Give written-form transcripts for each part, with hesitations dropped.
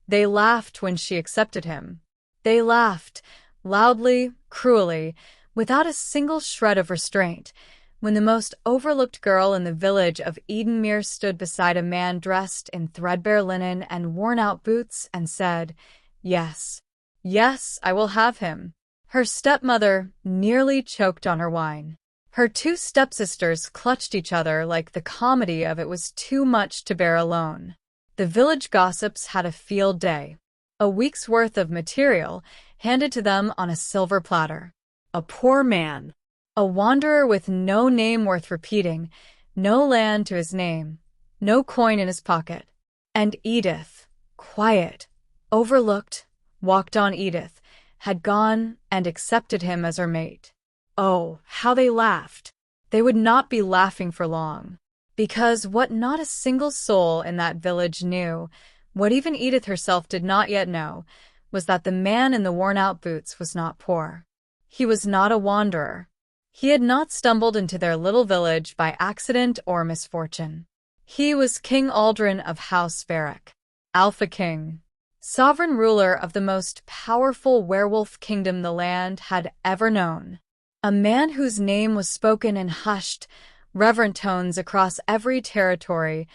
They laughed when she accepted him. They laughed, loudly, cruelly, without a single shred of restraint, when the most overlooked girl in the village of Edenmere stood beside a man dressed in threadbare linen and worn-out boots and said, "Yes, yes, I will have him." Her stepmother nearly choked on her wine. Her two stepsisters clutched each other like the comedy of it was too much to bear alone. The village gossips had a field day. A week's worth of material handed to them on a silver platter. A poor man, a wanderer with no name worth repeating, no land to his name, no coin in his pocket. And Edith, quiet, overlooked, walked on Edith, had gone and accepted him as her mate. Oh, how they laughed! They would not be laughing for long. Because what not a single soul in that village knew, what even Edith herself did not yet know, was that the man in the worn-out boots was not poor. He was not a wanderer. He had not stumbled into their little village by accident or misfortune. He was King Aldrin of House Varric, Alpha King, sovereign ruler of the most powerful werewolf kingdom the land had ever known. A man whose name was spoken in hushed, reverent tones across every territory,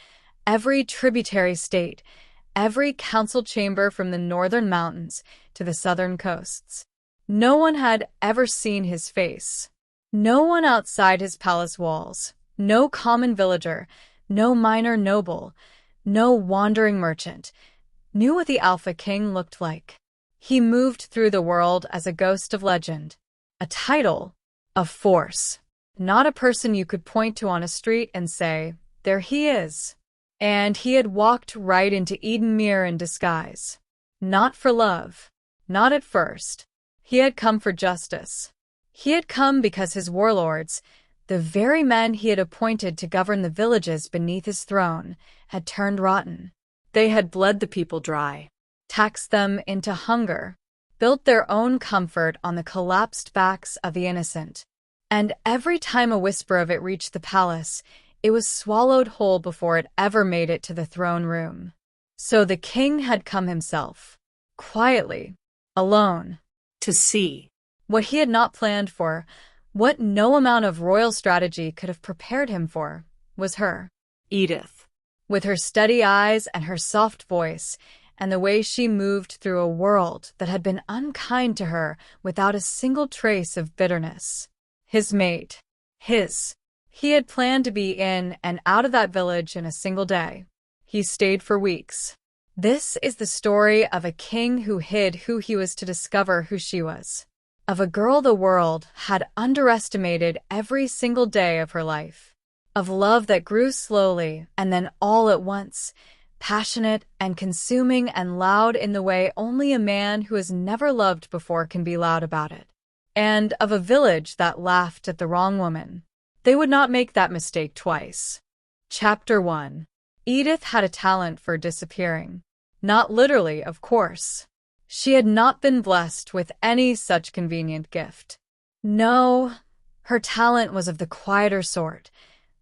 every tributary state, every council chamber from the northern mountains to the southern coasts. No one had ever seen his face. No one outside his palace walls, no common villager, no minor noble, no wandering merchant, knew what the Alpha King looked like. He moved through the world as a ghost of legend, a title, a force, not a person you could point to on a street and say, "There he is." And he had walked right into Edenmere in disguise. Not for love. Not at first. He had come for justice. He had come because his warlords, the very men he had appointed to govern the villages beneath his throne, had turned rotten. They had bled the people dry, taxed them into hunger, built their own comfort on the collapsed backs of the innocent. And every time a whisper of it reached the palace, it was swallowed whole before it ever made it to the throne room. So the king had come himself, quietly, alone, to see. What he had not planned for, what no amount of royal strategy could have prepared him for, was her, Edith. With her steady eyes and her soft voice, and the way she moved through a world that had been unkind to her without a single trace of bitterness. His mate. His. He had planned to be in and out of that village in a single day. He stayed for weeks. This is the story of a king who hid who he was to discover who she was. Of a girl the world had underestimated every single day of her life. Of love that grew slowly and then all at once, passionate and consuming and loud in the way only a man who has never loved before can be loud about it. And of a village that laughed at the wrong woman. They would not make that mistake twice. Chapter 1. Edith had a talent for disappearing. Not literally, of course. She had not been blessed with any such convenient gift. No, her talent was of the quieter sort,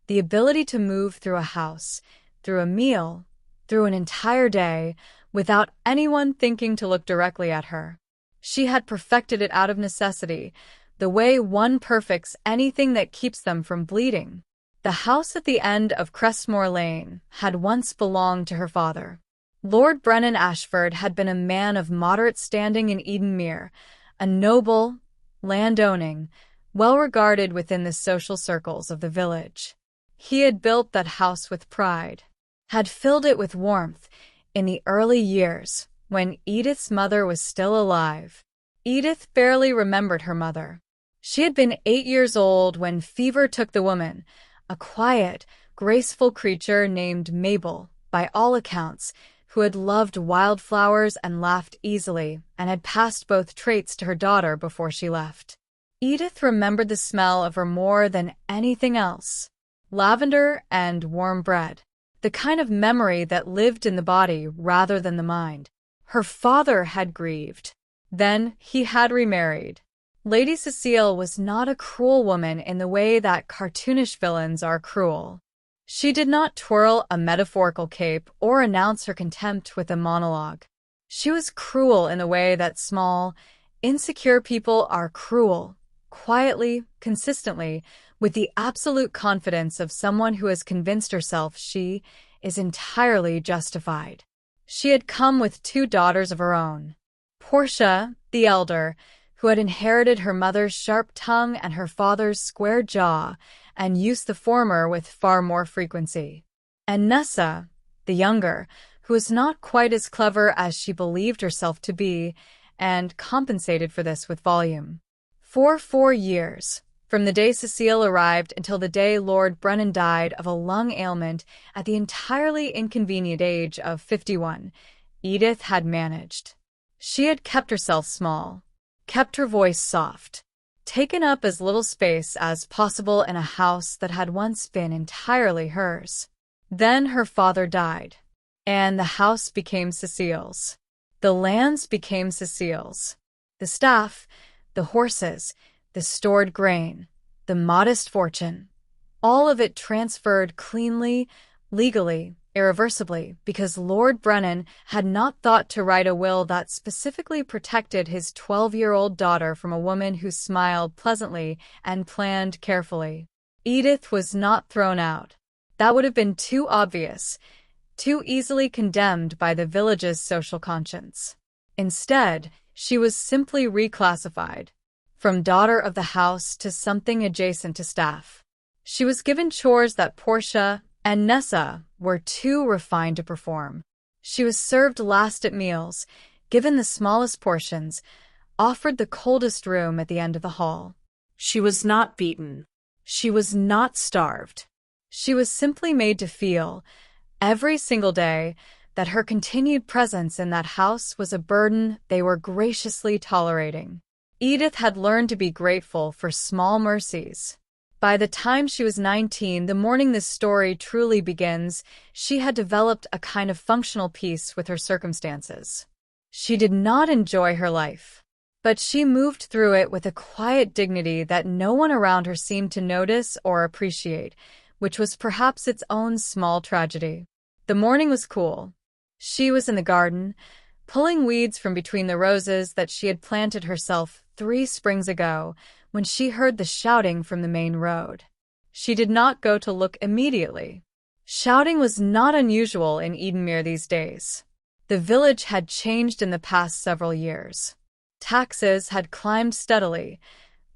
the ability to move through a house, through a meal, through an entire day, without anyone thinking to look directly at her. She had perfected it out of necessity, the way one perfects anything that keeps them from bleeding. The house at the end of Crestmore Lane had once belonged to her father. Lord Brennan Ashford had been a man of moderate standing in Edenmere, a noble, landowning, well-regarded within the social circles of the village. He had built that house with pride, had filled it with warmth in the early years when Edith's mother was still alive. Edith barely remembered her mother. She had been 8 years old when fever took the woman, a quiet, graceful creature named Mabel, by all accounts, who had loved wildflowers and laughed easily and had passed both traits to her daughter before she left. Edith remembered the smell of her more than anything else. Lavender and warm bread. The kind of memory that lived in the body rather than the mind. Her father had grieved. Then he had remarried. Lady Cecile was not a cruel woman in the way that cartoonish villains are cruel. She did not twirl a metaphorical cape or announce her contempt with a monologue. She was cruel in the way that small, insecure people are cruel, quietly, consistently, with the absolute confidence of someone who has convinced herself she is entirely justified. She had come with 2 daughters of her own. Portia, the elder, who had inherited her mother's sharp tongue and her father's square jaw, and used the former with far more frequency. And Nessa, the younger, who was not quite as clever as she believed herself to be, and compensated for this with volume. For 4 years, from the day Cecile arrived until the day Lord Brennan died of a lung ailment at the entirely inconvenient age of 51, Edith had managed. She had kept herself small, kept her voice soft, taken up as little space as possible in a house that had once been entirely hers. Then her father died, and the house became Cecile's. The lands became Cecile's. The staff, the horses, the stored grain, the modest fortune, all of it transferred cleanly, legally, irreversibly, because Lord Brennan had not thought to write a will that specifically protected his 12-year-old daughter from a woman who smiled pleasantly and planned carefully. Edith was not thrown out. That would have been too obvious, too easily condemned by the village's social conscience. Instead, she was simply reclassified, from daughter of the house to something adjacent to staff. She was given chores that Portia and Nessa were too refined to perform. She was served last at meals, given the smallest portions, offered the coldest room at the end of the hall. She was not beaten. She was not starved. She was simply made to feel, every single day, that her continued presence in that house was a burden they were graciously tolerating. Edith had learned to be grateful for small mercies. By the time she was 19, the morning this story truly begins, she had developed a kind of functional peace with her circumstances. She did not enjoy her life, but she moved through it with a quiet dignity that no one around her seemed to notice or appreciate, which was perhaps its own small tragedy. The morning was cool. She was in the garden, pulling weeds from between the roses that she had planted herself 3 springs ago, when she heard the shouting from the main road. She did not go to look immediately. Shouting was not unusual in Edenmere these days. The village had changed in the past several years. Taxes had climbed steadily,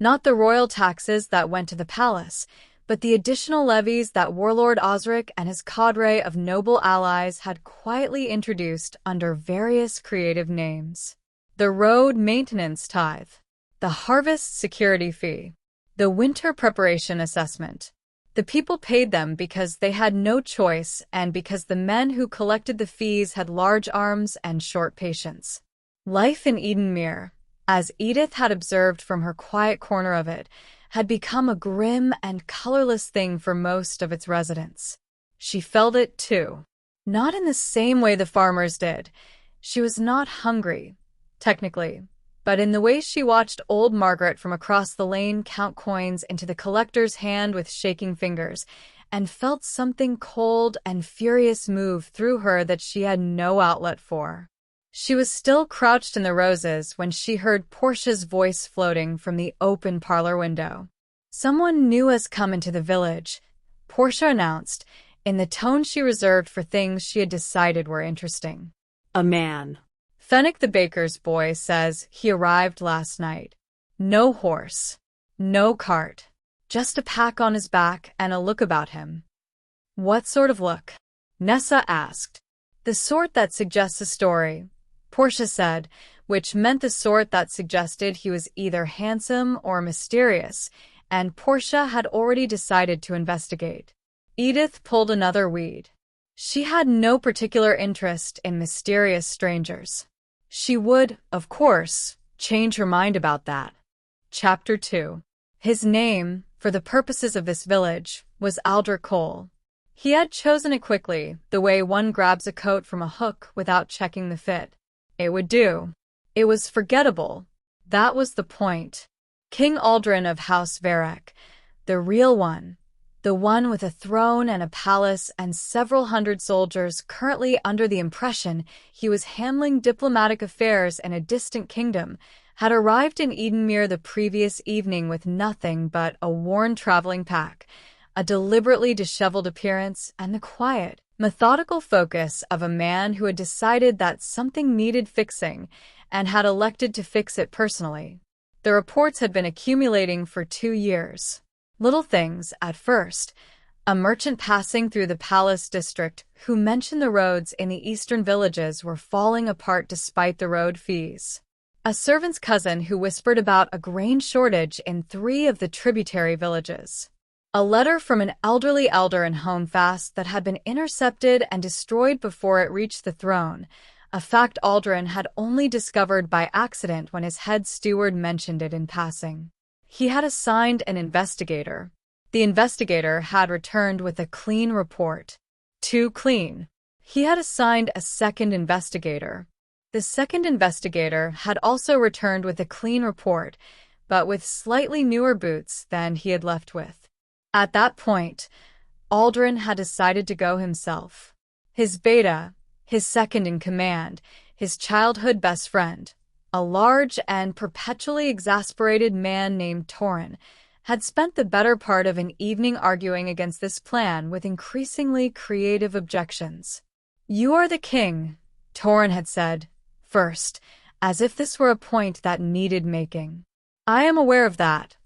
not the royal taxes that went to the palace, but the additional levies that Warlord Osric and his cadre of noble allies had quietly introduced under various creative names. The road maintenance tithe, the harvest security fee, the winter preparation assessment. The people paid them because they had no choice and because the men who collected the fees had large arms and short patience. Life in Edenmere, as Edith had observed from her quiet corner of it, had become a grim and colorless thing for most of its residents. She felt it, too. Not in the same way the farmers did. She was not hungry, technically, but in the way she watched old Margaret from across the lane count coins into the collector's hand with shaking fingers, and felt something cold and furious move through her that she had no outlet for. She was still crouched in the roses when she heard Portia's voice floating from the open parlor window. "Someone new has come into the village," Portia announced, in the tone she reserved for things she had decided were interesting. "A man. Fenwick the baker's boy says he arrived last night. No horse, no cart, just a pack on his back and a look about him." "What sort of look?" Nessa asked. "The sort that suggests a story," Portia said, which meant the sort that suggested he was either handsome or mysterious, and Portia had already decided to investigate. Edith pulled another weed. She had no particular interest in mysterious strangers. She would, of course, change her mind about that. Chapter 2. His name, for the purposes of this village, was Aldrich Cole. He had chosen it quickly, the way one grabs a coat from a hook without checking the fit. It would do. It was forgettable. That was the point. King Aldrin of House Varec, the real one, the one with a throne and a palace and several hundred soldiers, currently under the impression he was handling diplomatic affairs in a distant kingdom, had arrived in Edenmere the previous evening with nothing but a worn traveling pack, a deliberately disheveled appearance, and the quiet, methodical focus of a man who had decided that something needed fixing and had elected to fix it personally. The reports had been accumulating for 2 years. Little things, at first. A merchant passing through the palace district who mentioned the roads in the eastern villages were falling apart despite the road fees. A servant's cousin who whispered about a grain shortage in 3 of the tributary villages. A letter from an elderly elder in Homefast that had been intercepted and destroyed before it reached the throne, a fact Aldrin had only discovered by accident when his head steward mentioned it in passing. He had assigned an investigator. The investigator had returned with a clean report. Too clean. He had assigned a second investigator. The second investigator had also returned with a clean report, but with slightly newer boots than he had left with. At that point, Aldrin had decided to go himself. His beta, his second in command, his childhood best friend, a large and perpetually exasperated man named Torin, had spent the better part of an evening arguing against this plan with increasingly creative objections. "You are the king," Torin had said, first, as if this were a point that needed making. "I am aware of that,"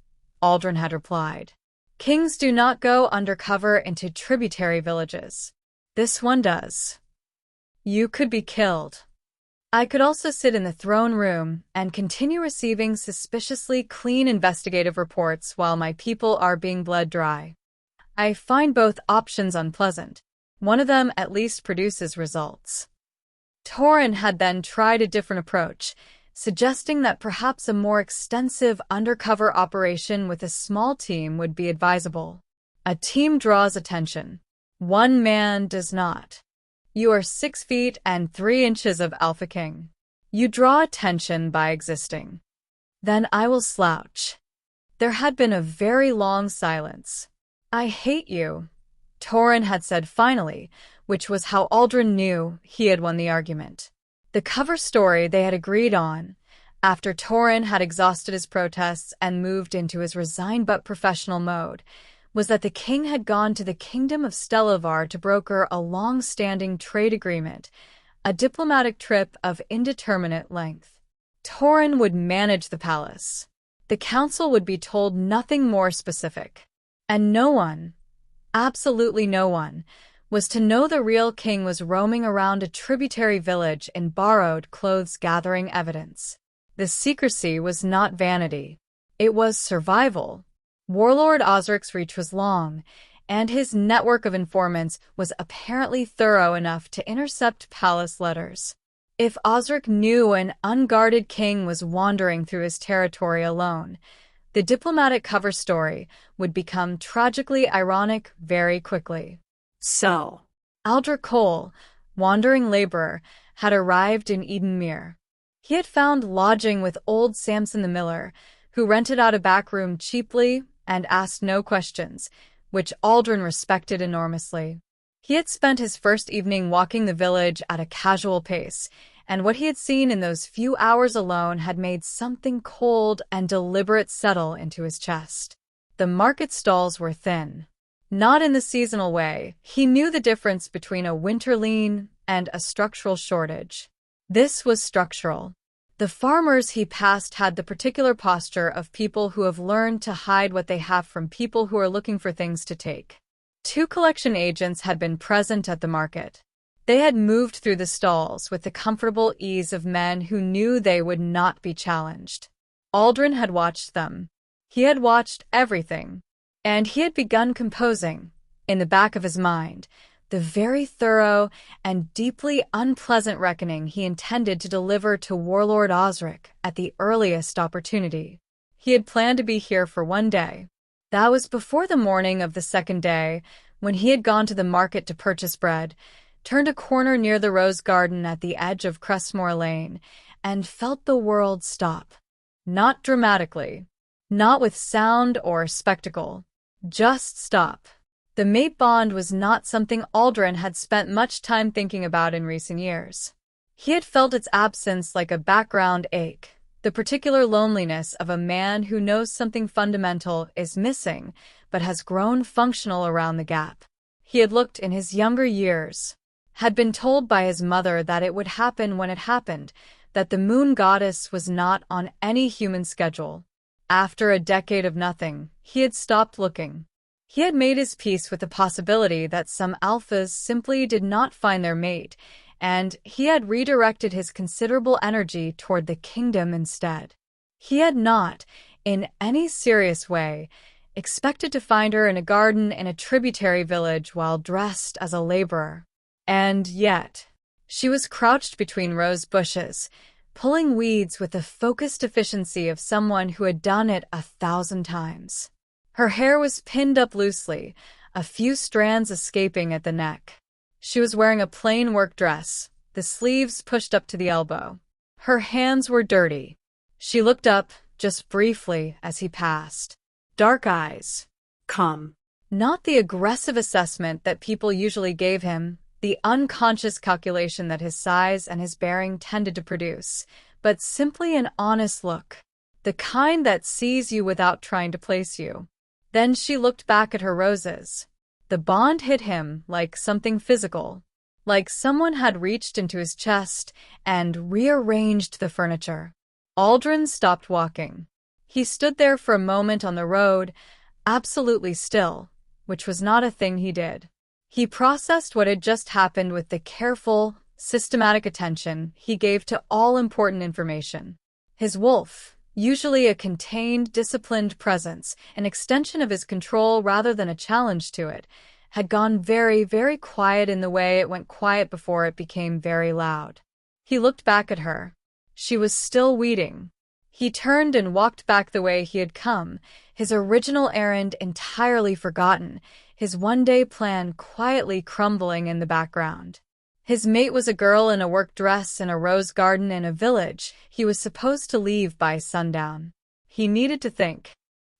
Aldrin had replied. "Kings do not go undercover into tributary villages. This one does. You could be killed. I could also sit in the throne room and continue receiving suspiciously clean investigative reports while my people are being bled dry. I find both options unpleasant. One of them at least produces results." Torin had then tried a different approach, suggesting that perhaps a more extensive undercover operation with a small team would be advisable. A team draws attention. One man does not. You are 6 feet and 3 inches of Alpha King. You draw attention by existing. Then I will slouch. There had been a very long silence. "I hate you," Torin had said finally, which was how Aldrin knew he had won the argument. The cover story they had agreed on, after Torin had exhausted his protests and moved into his resigned but professional mode, was that the king had gone to the kingdom of Stellavar to broker a long-standing trade agreement, a diplomatic trip of indeterminate length. Torin would manage the palace. The council would be told nothing more specific. And no one, absolutely no one, was to know the real king was roaming around a tributary village in borrowed clothes gathering evidence. The secrecy was not vanity. It was survival. Warlord Osric's reach was long, and his network of informants was apparently thorough enough to intercept palace letters. If Osric knew an unguarded king was wandering through his territory alone, the diplomatic cover story would become tragically ironic very quickly. So, Aldrich Cole, wandering laborer, had arrived in Edenmere. He had found lodging with old Samson the miller, who rented out a back room cheaply and asked no questions, which Aldrin respected enormously. He had spent his first evening walking the village at a casual pace, and what he had seen in those few hours alone had made something cold and deliberate settle into his chest. The market stalls were thin. Not in the seasonal way. He knew the difference between a winter lean and a structural shortage. This was structural. The farmers he passed had the particular posture of people who have learned to hide what they have from people who are looking for things to take. 2 collection agents had been present at the market. They had moved through the stalls with the comfortable ease of men who knew they would not be challenged. Aldrin had watched them. He had watched everything. And he had begun composing, in the back of his mind, the very thorough and deeply unpleasant reckoning he intended to deliver to Warlord Osric at the earliest opportunity. He had planned to be here for 1 day. That was before the morning of the second day, when he had gone to the market to purchase bread, turned a corner near the rose garden at the edge of Crestmore Lane, and felt the world stop. Not dramatically. Not with sound or spectacle. Just stop. The mate bond was not something Aldrin had spent much time thinking about in recent years. He had felt its absence like a background ache, the particular loneliness of a man who knows something fundamental is missing but has grown functional around the gap. He had looked in his younger years, had been told by his mother that it would happen when it happened, that the moon goddess was not on any human schedule. After a decade of nothing, he had stopped looking. He had made his peace with the possibility that some alphas simply did not find their mate, and he had redirected his considerable energy toward the kingdom instead. He had not, in any serious way, expected to find her in a garden in a tributary village while dressed as a laborer. And yet, she was crouched between rose bushes, pulling weeds with the focused efficiency of someone who had done it 1,000 times. Her hair was pinned up loosely, a few strands escaping at the neck. She was wearing a plain work dress, the sleeves pushed up to the elbow. Her hands were dirty. She looked up, just briefly, as he passed. Dark eyes. Come. Not the aggressive assessment that people usually gave him, the unconscious calculation that his size and his bearing tended to produce, but simply an honest look, the kind that sees you without trying to place you. Then she looked back at her roses. The bond hit him like something physical, like someone had reached into his chest and rearranged the furniture. Aldrin stopped walking. He stood there for a moment on the road, absolutely still, which was not a thing he did. He processed what had just happened with the careful, systematic attention he gave to all important information. His wolf, usually a contained, disciplined presence, an extension of his control rather than a challenge to it, had gone very, very quiet in the way it went quiet before it became very loud. He looked back at her. She was still weeding. He turned and walked back the way he had come, his original errand entirely forgotten, his one-day plan quietly crumbling in the background. His mate was a girl in a work dress in a rose garden in a village he was supposed to leave by sundown. He needed to think.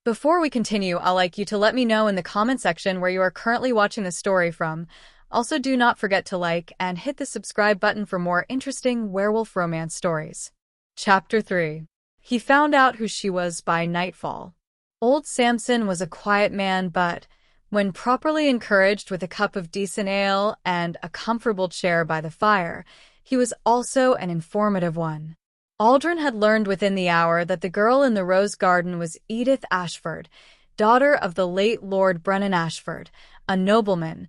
Before we continue, I'd like you to let me know in the comment section where you are currently watching the story from. Also, do not forget to like and hit the subscribe button for more interesting werewolf romance stories. Chapter 3. He found out who she was by nightfall. Old Samson was a quiet man, but when properly encouraged with a cup of decent ale and a comfortable chair by the fire, he was also an informative one. Aldrin had learned within the hour that the girl in the rose garden was Edith Ashford, daughter of the late Lord Brennan Ashford, a nobleman,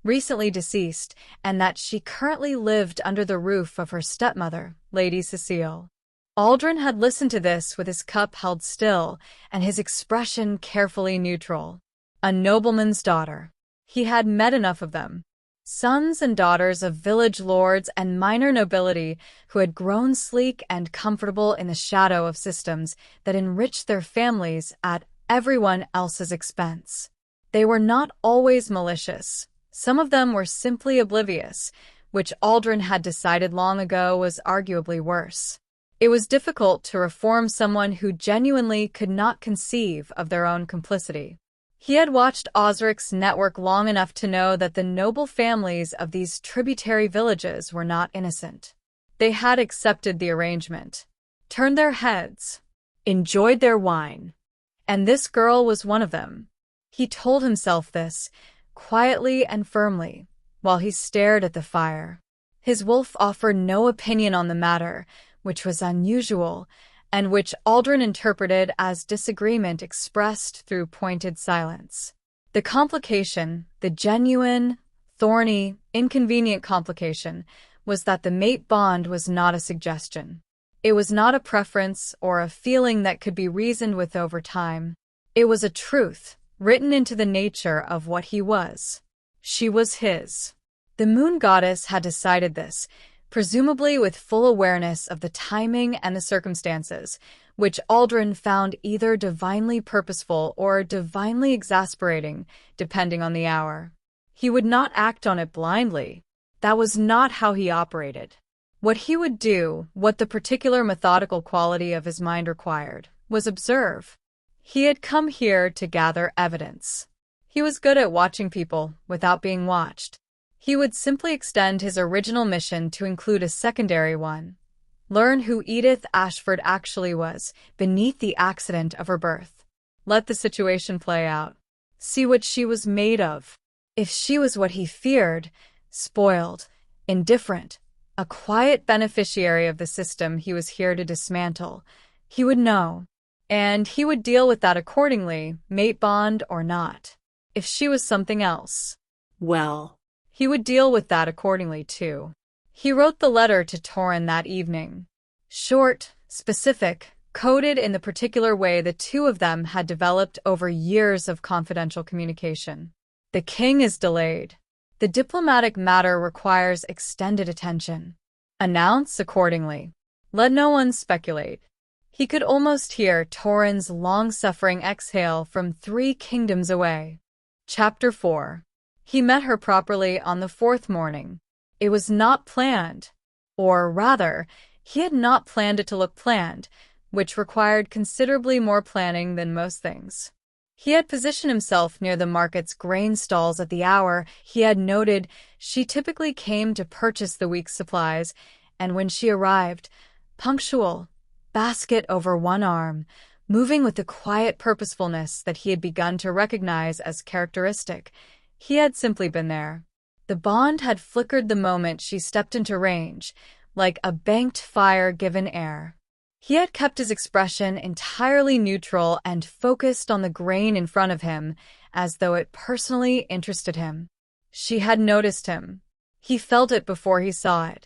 recently deceased, and that she currently lived under the roof of her stepmother, Lady Cecile. Aldrin had listened to this with his cup held still and his expression carefully neutral. A nobleman's daughter. He had met enough of them. Sons and daughters of village lords and minor nobility who had grown sleek and comfortable in the shadow of systems that enriched their families at everyone else's expense. They were not always malicious. Some of them were simply oblivious, which Aldrin had decided long ago was arguably worse. It was difficult to reform someone who genuinely could not conceive of their own complicity. He had watched Osric's network long enough to know that the noble families of these tributary villages were not innocent. They had accepted the arrangement, turned their heads, enjoyed their wine. And this girl was one of them. He told himself this, quietly and firmly, while he stared at the fire. His wolf offered no opinion on the matter, which was unusual, and which Aldrin interpreted as disagreement expressed through pointed silence. The complication, the genuine, thorny, inconvenient complication, was that the mate bond was not a suggestion. It was not a preference or a feeling that could be reasoned with over time. It was a truth, written into the nature of what he was. She was his. The moon goddess had decided this, presumably with full awareness of the timing and the circumstances, which Aldrin found either divinely purposeful or divinely exasperating, depending on the hour. He would not act on it blindly. That was not how he operated. What he would do, what the particular methodical quality of his mind required, was observe. He had come here to gather evidence. He was good at watching people without being watched. He would simply extend his original mission to include a secondary one. Learn who Edith Ashford actually was, beneath the accident of her birth. Let the situation play out. See what she was made of. If she was what he feared, spoiled, indifferent, a quiet beneficiary of the system he was here to dismantle, he would know. And he would deal with that accordingly, mate bond or not. If she was something else, well, he would deal with that accordingly too. He wrote the letter to Torin that evening. Short, specific, coded in the particular way the two of them had developed over years of confidential communication. The king is delayed. The diplomatic matter requires extended attention. Announce accordingly. Let no one speculate. He could almost hear Torin's long-suffering exhale from 3 kingdoms away. Chapter 4. He met her properly on the 4th morning. It was not planned. Or rather, he had not planned it to look planned, which required considerably more planning than most things. He had positioned himself near the market's grain stalls at the hour he had noted she typically came to purchase the week's supplies, and when she arrived, punctual, basket over one arm, moving with the quiet purposefulness that he had begun to recognize as characteristic, he had simply been there. The bond had flickered the moment she stepped into range, like a banked fire given air. He had kept his expression entirely neutral and focused on the grain in front of him, as though it personally interested him. She had noticed him. He felt it before he saw it.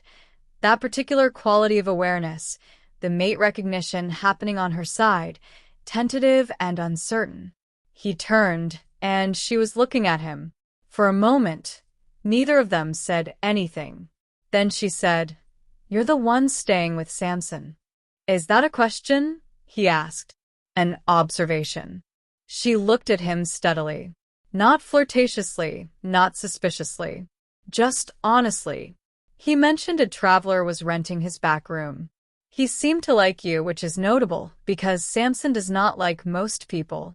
That particular quality of awareness, the mate recognition happening on her side, tentative and uncertain. He turned, and she was looking at him. For a moment, neither of them said anything. Then she said, "You're the one staying with Samson." "Is that a question?" he asked. "An observation." She looked at him steadily. Not flirtatiously, not suspiciously. Just honestly. He mentioned a traveler was renting his back room. "He seemed to like you, which is notable, because Samson does not like most people."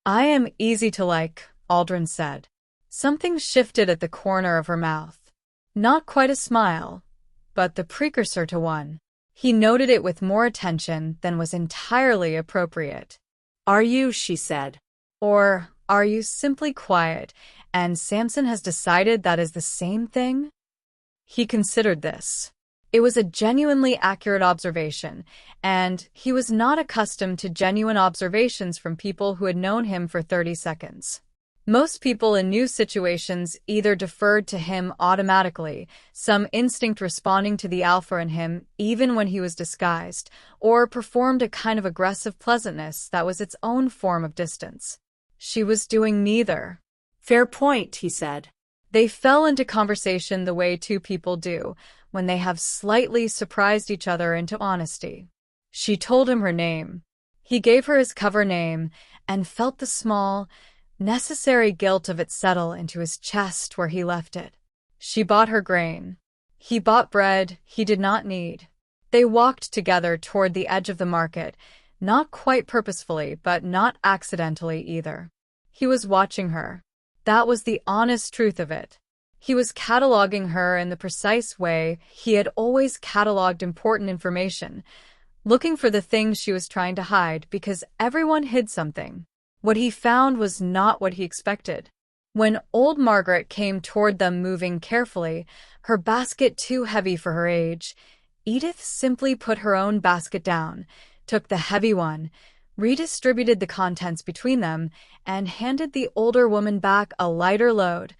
"I am easy to like," Aldrin said. Something shifted at the corner of her mouth. Not quite a smile, but the precursor to one. He noted it with more attention than was entirely appropriate. "Are you?" she said. "Or are you simply quiet, and Samson has decided that is the same thing?" He considered this. It was a genuinely accurate observation, and he was not accustomed to genuine observations from people who had known him for 30 seconds. Most people in new situations either deferred to him automatically, some instinct responding to the alpha in him even when he was disguised, or performed a kind of aggressive pleasantness that was its own form of distance. She was doing neither. "Fair point," he said. They fell into conversation the way two people do, when they have slightly surprised each other into honesty. She told him her name. He gave her his cover name, and felt the small, necessary guilt of it settle into his chest where he left it. She bought her grain. He bought bread he did not need. They walked together toward the edge of the market, not quite purposefully, but not accidentally either. He was watching her. That was the honest truth of it. He was cataloging her in the precise way he had always cataloged important information, looking for the things she was trying to hide because everyone hid something. What he found was not what he expected. When old Margaret came toward them moving carefully, her basket too heavy for her age, Edith simply put her own basket down, took the heavy one, redistributed the contents between them, and handed the older woman back a lighter load,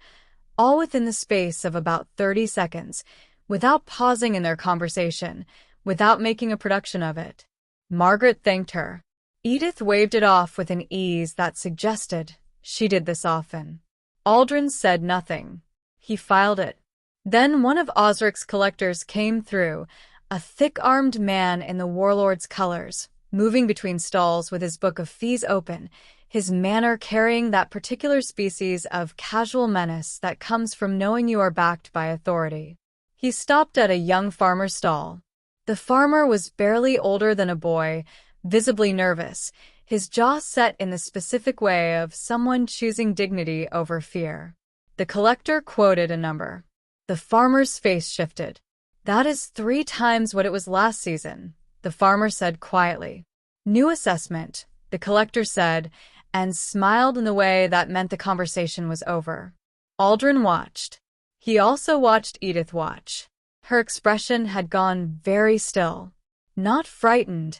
all within the space of about 30 seconds, without pausing in their conversation, without making a production of it. Margaret thanked her. Edith waved it off with an ease that suggested she did this often. Aldrin said nothing. He filed it. Then one of Osric's collectors came through, a thick-armed man in the warlord's colors, moving between stalls with his book of fees open, his manner carrying that particular species of casual menace that comes from knowing you are backed by authority. He stopped at a young farmer's stall. The farmer was barely older than a boy, visibly nervous, his jaw set in the specific way of someone choosing dignity over fear. The collector quoted a number. The farmer's face shifted. "That is 3 times what it was last season," the farmer said quietly. "New assessment," the collector said, and smiled in the way that meant the conversation was over. Aldrin watched. He also watched Edith watch. Her expression had gone very still. Not frightened,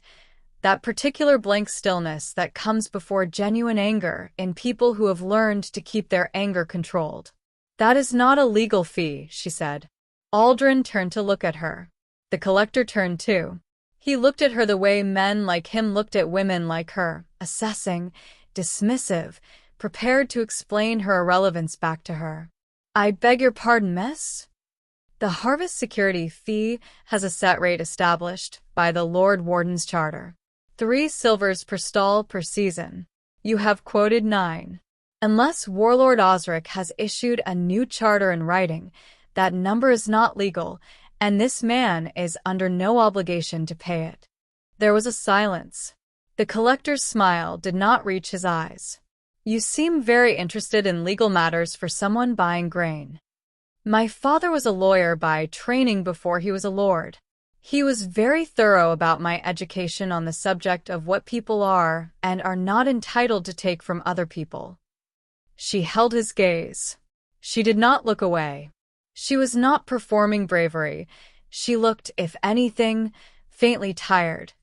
that particular blank stillness that comes before genuine anger in people who have learned to keep their anger controlled. "That is not a legal fee," she said. Aldrin turned to look at her. The collector turned too. He looked at her the way men like him looked at women like her, assessing, dismissive, prepared to explain her irrelevance back to her. "I beg your pardon, miss?" The harvest security fee has a set rate established by the Lord Warden's charter. 3 silvers per stall per season. You have quoted 9. Unless Warlord Osric has issued a new charter in writing, that number is not legal, and this man is under no obligation to pay it. There was a silence. The collector's smile did not reach his eyes. "You seem very interested in legal matters for someone buying grain." "My father was a lawyer by training before he was a lord. He was very thorough about my education on the subject of what people are and are not entitled to take from other people." She held his gaze. She did not look away. She was not performing bravery. She looked, if anything, faintly tired,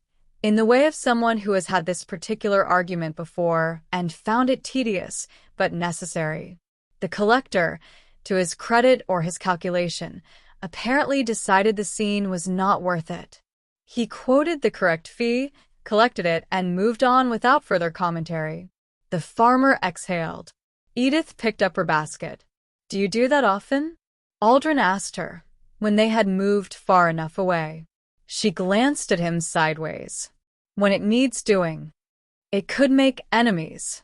in the way of someone who has had this particular argument before and found it tedious but necessary. The collector, to his credit or his calculation, apparently decided the scene was not worth it. He quoted the correct fee, collected it, and moved on without further commentary. The farmer exhaled. Edith picked up her basket. "Do you do that often?" Aldrin asked her, when they had moved far enough away. She glanced at him sideways. "When it needs doing. It could make enemies."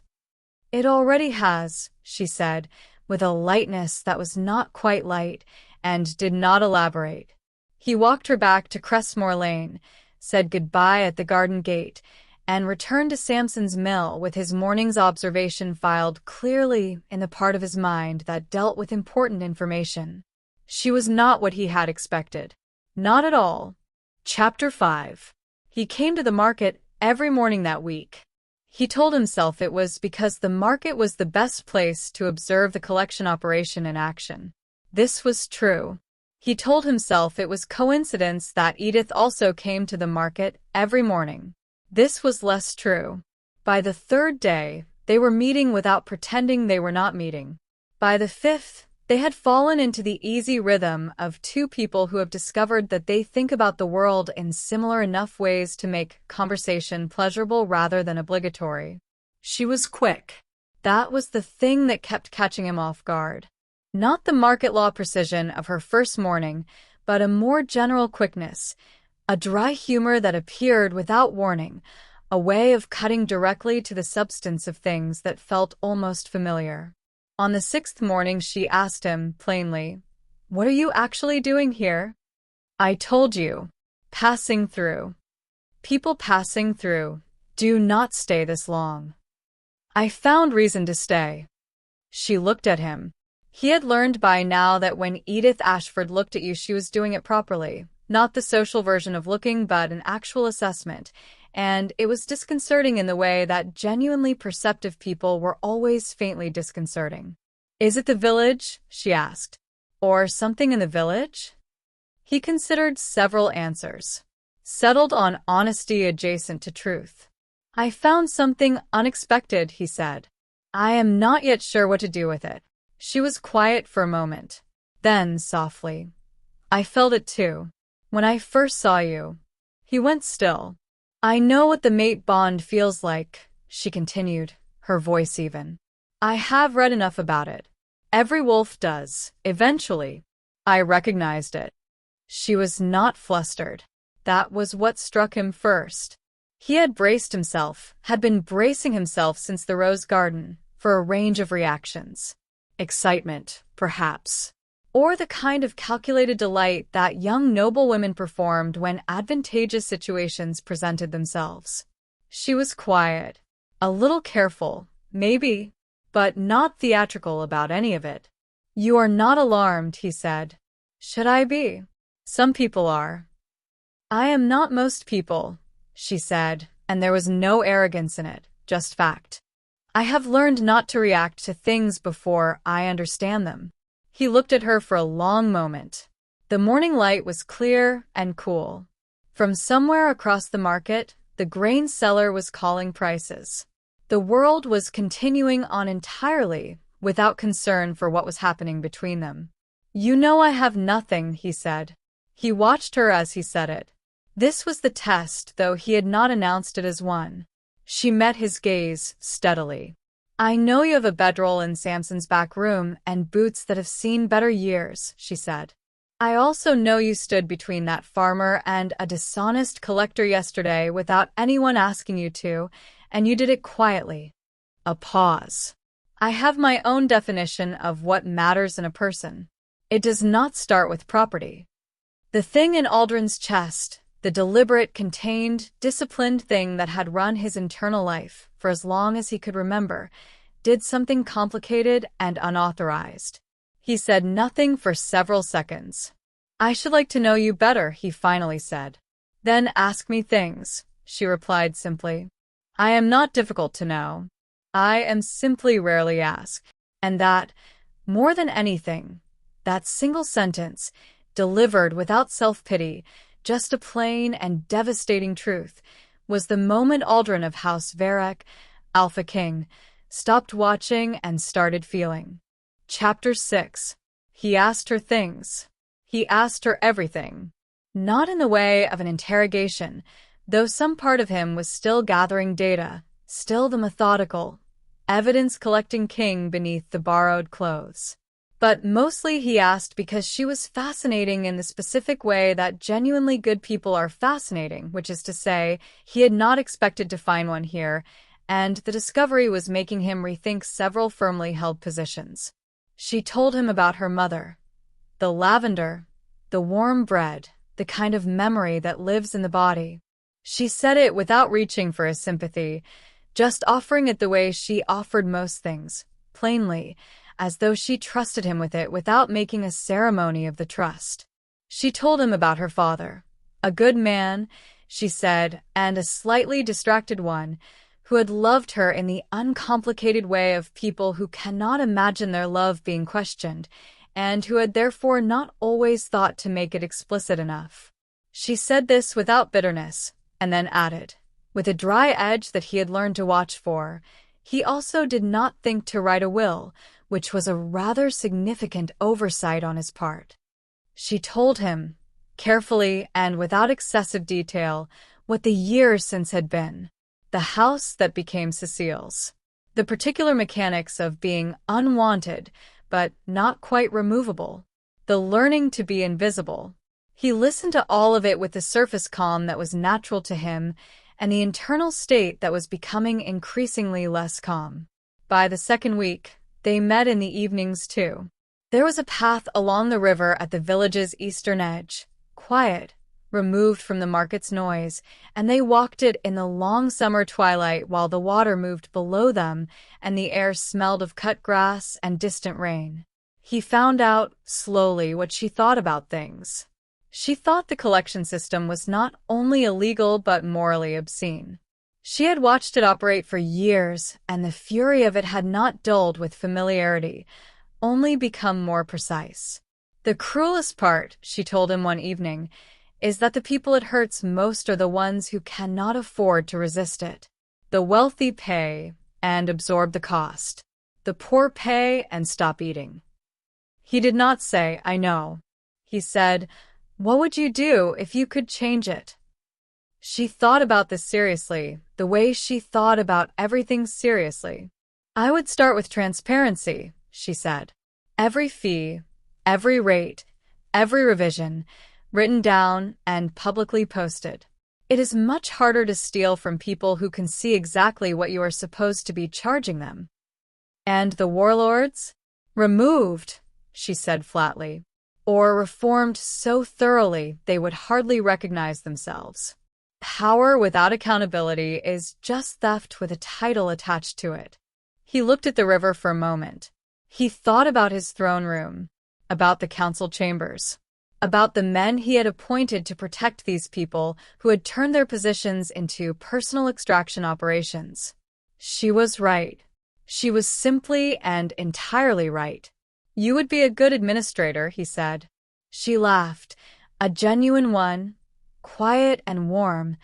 "It already has," she said, with a lightness that was not quite light, and did not elaborate. He walked her back to Crestmore Lane, said goodbye at the garden gate, and returned to Sampson's mill with his morning's observation filed clearly in the part of his mind that dealt with important information. She was not what he had expected. Not at all. Chapter 5. He came to the market every morning that week. He told himself it was because the market was the best place to observe the collection operation in action. This was true. He told himself it was coincidence that Edith also came to the market every morning. This was less true. By the 3rd day, they were meeting without pretending they were not meeting. By the 5th, they had fallen into the easy rhythm of 2 people who have discovered that they think about the world in similar enough ways to make conversation pleasurable rather than obligatory. She was quick. That was the thing that kept catching him off guard. Not the market law precision of her first morning, but a more general quickness, a dry humor that appeared without warning, a way of cutting directly to the substance of things that felt almost familiar. On the 6th morning she asked him, plainly, "What are you actually doing here?" "I told you. Passing through." "People passing through do not stay this long." "I found reason to stay." She looked at him. He had learned by now that when Edith Ashford looked at you she was doing it properly, not the social version of looking but an actual assessment, and it was disconcerting in the way that genuinely perceptive people were always faintly disconcerting. "Is it the village?" she asked. "Or something in the village?" He considered several answers. Settled on honesty adjacent to truth. "I found something unexpected," he said. "I am not yet sure what to do with it." She was quiet for a moment. Then, softly, "I felt it too. When I first saw you." He went still. "I know what the mate bond feels like," she continued, her voice even. "I have read enough about it. Every wolf does, eventually." I recognized it. She was not flustered. That was what struck him first. He had braced himself, had been bracing himself since the rose garden, for a range of reactions. Excitement, perhaps. Or the kind of calculated delight that young noblewomen performed when advantageous situations presented themselves. She was quiet. A little careful, maybe, but not theatrical about any of it. You are not alarmed, he said. Should I be? Some people are. I am not most people, she said, and there was no arrogance in it, just fact. I have learned not to react to things before I understand them. He looked at her for a long moment. The morning light was clear and cool. From somewhere across the market, the grain seller was calling prices. The world was continuing on entirely, without concern for what was happening between them. You know I have nothing, he said. He watched her as he said it. This was the test, though he had not announced it as one. She met his gaze steadily. I know you have a bedroll in Samson's back room and boots that have seen better years, she said. I also know you stood between that farmer and a dishonest collector yesterday without anyone asking you to, and you did it quietly. A pause. I have my own definition of what matters in a person. It does not start with property. The thing in Aldrin's chest, the deliberate, contained, disciplined thing that had run his internal life for as long as he could remember, did something complicated and unauthorized. He said nothing for several seconds. I should like to know you better, he finally said. Then ask me things, she replied simply. I am not difficult to know. I am simply rarely asked. And that, more than anything, that single sentence, delivered without self-pity, just a plain and devastating truth, was the moment Aldrin of House Varek, Alpha King, stopped watching and started feeling. Chapter 6. He asked her things. He asked her everything. Not in the way of an interrogation, though some part of him was still gathering data, still the methodical, evidence-collecting king beneath the borrowed clothes. But mostly he asked because she was fascinating in the specific way that genuinely good people are fascinating, which is to say, he had not expected to find one here, and the discovery was making him rethink several firmly held positions. She told him about her mother. The lavender, the warm bread, the kind of memory that lives in the body. She said it without reaching for his sympathy, just offering it the way she offered most things, plainly, as though she trusted him with it without making a ceremony of the trust. She told him about her father. A good man, she said, and a slightly distracted one, who had loved her in the uncomplicated way of people who cannot imagine their love being questioned, and who had therefore not always thought to make it explicit enough. She said this without bitterness, and then added, with a dry edge that he had learned to watch for, he also did not think to write a will, which was a rather significant oversight on his part. She told him, carefully and without excessive detail, what the years since had been, the house that became Cecile's, the particular mechanics of being unwanted, but not quite removable, the learning to be invisible. He listened to all of it with the surface calm that was natural to him and the internal state that was becoming increasingly less calm. By the second week, they met in the evenings too. There was a path along the river at the village's eastern edge, quiet, removed from the market's noise, and they walked it in the long summer twilight while the water moved below them and the air smelled of cut grass and distant rain. He found out, slowly, what she thought about things. She thought the collection system was not only illegal but morally obscene. She had watched it operate for years, and the fury of it had not dulled with familiarity, only become more precise. The cruelest part, she told him one evening, is that the people it hurts most are the ones who cannot afford to resist it. The wealthy pay and absorb the cost. The poor pay and stop eating. He did not say, I know. He said, what would you do if you could change it? She thought about this seriously, the way she thought about everything seriously. I would start with transparency, she said. Every fee, every rate, every revision, written down and publicly posted. It is much harder to steal from people who can see exactly what you are supposed to be charging them. And the warlords? Removed, she said flatly, or reformed so thoroughly they would hardly recognize themselves. Power without accountability is just theft with a title attached to it. He looked at the river for a moment. He thought about his throne room, about the council chambers, about the men he had appointed to protect these people who had turned their positions into personal extraction operations. She was right. She was simply and entirely right. "You would be a good administrator," he said. She laughed, a genuine one, quiet and warm,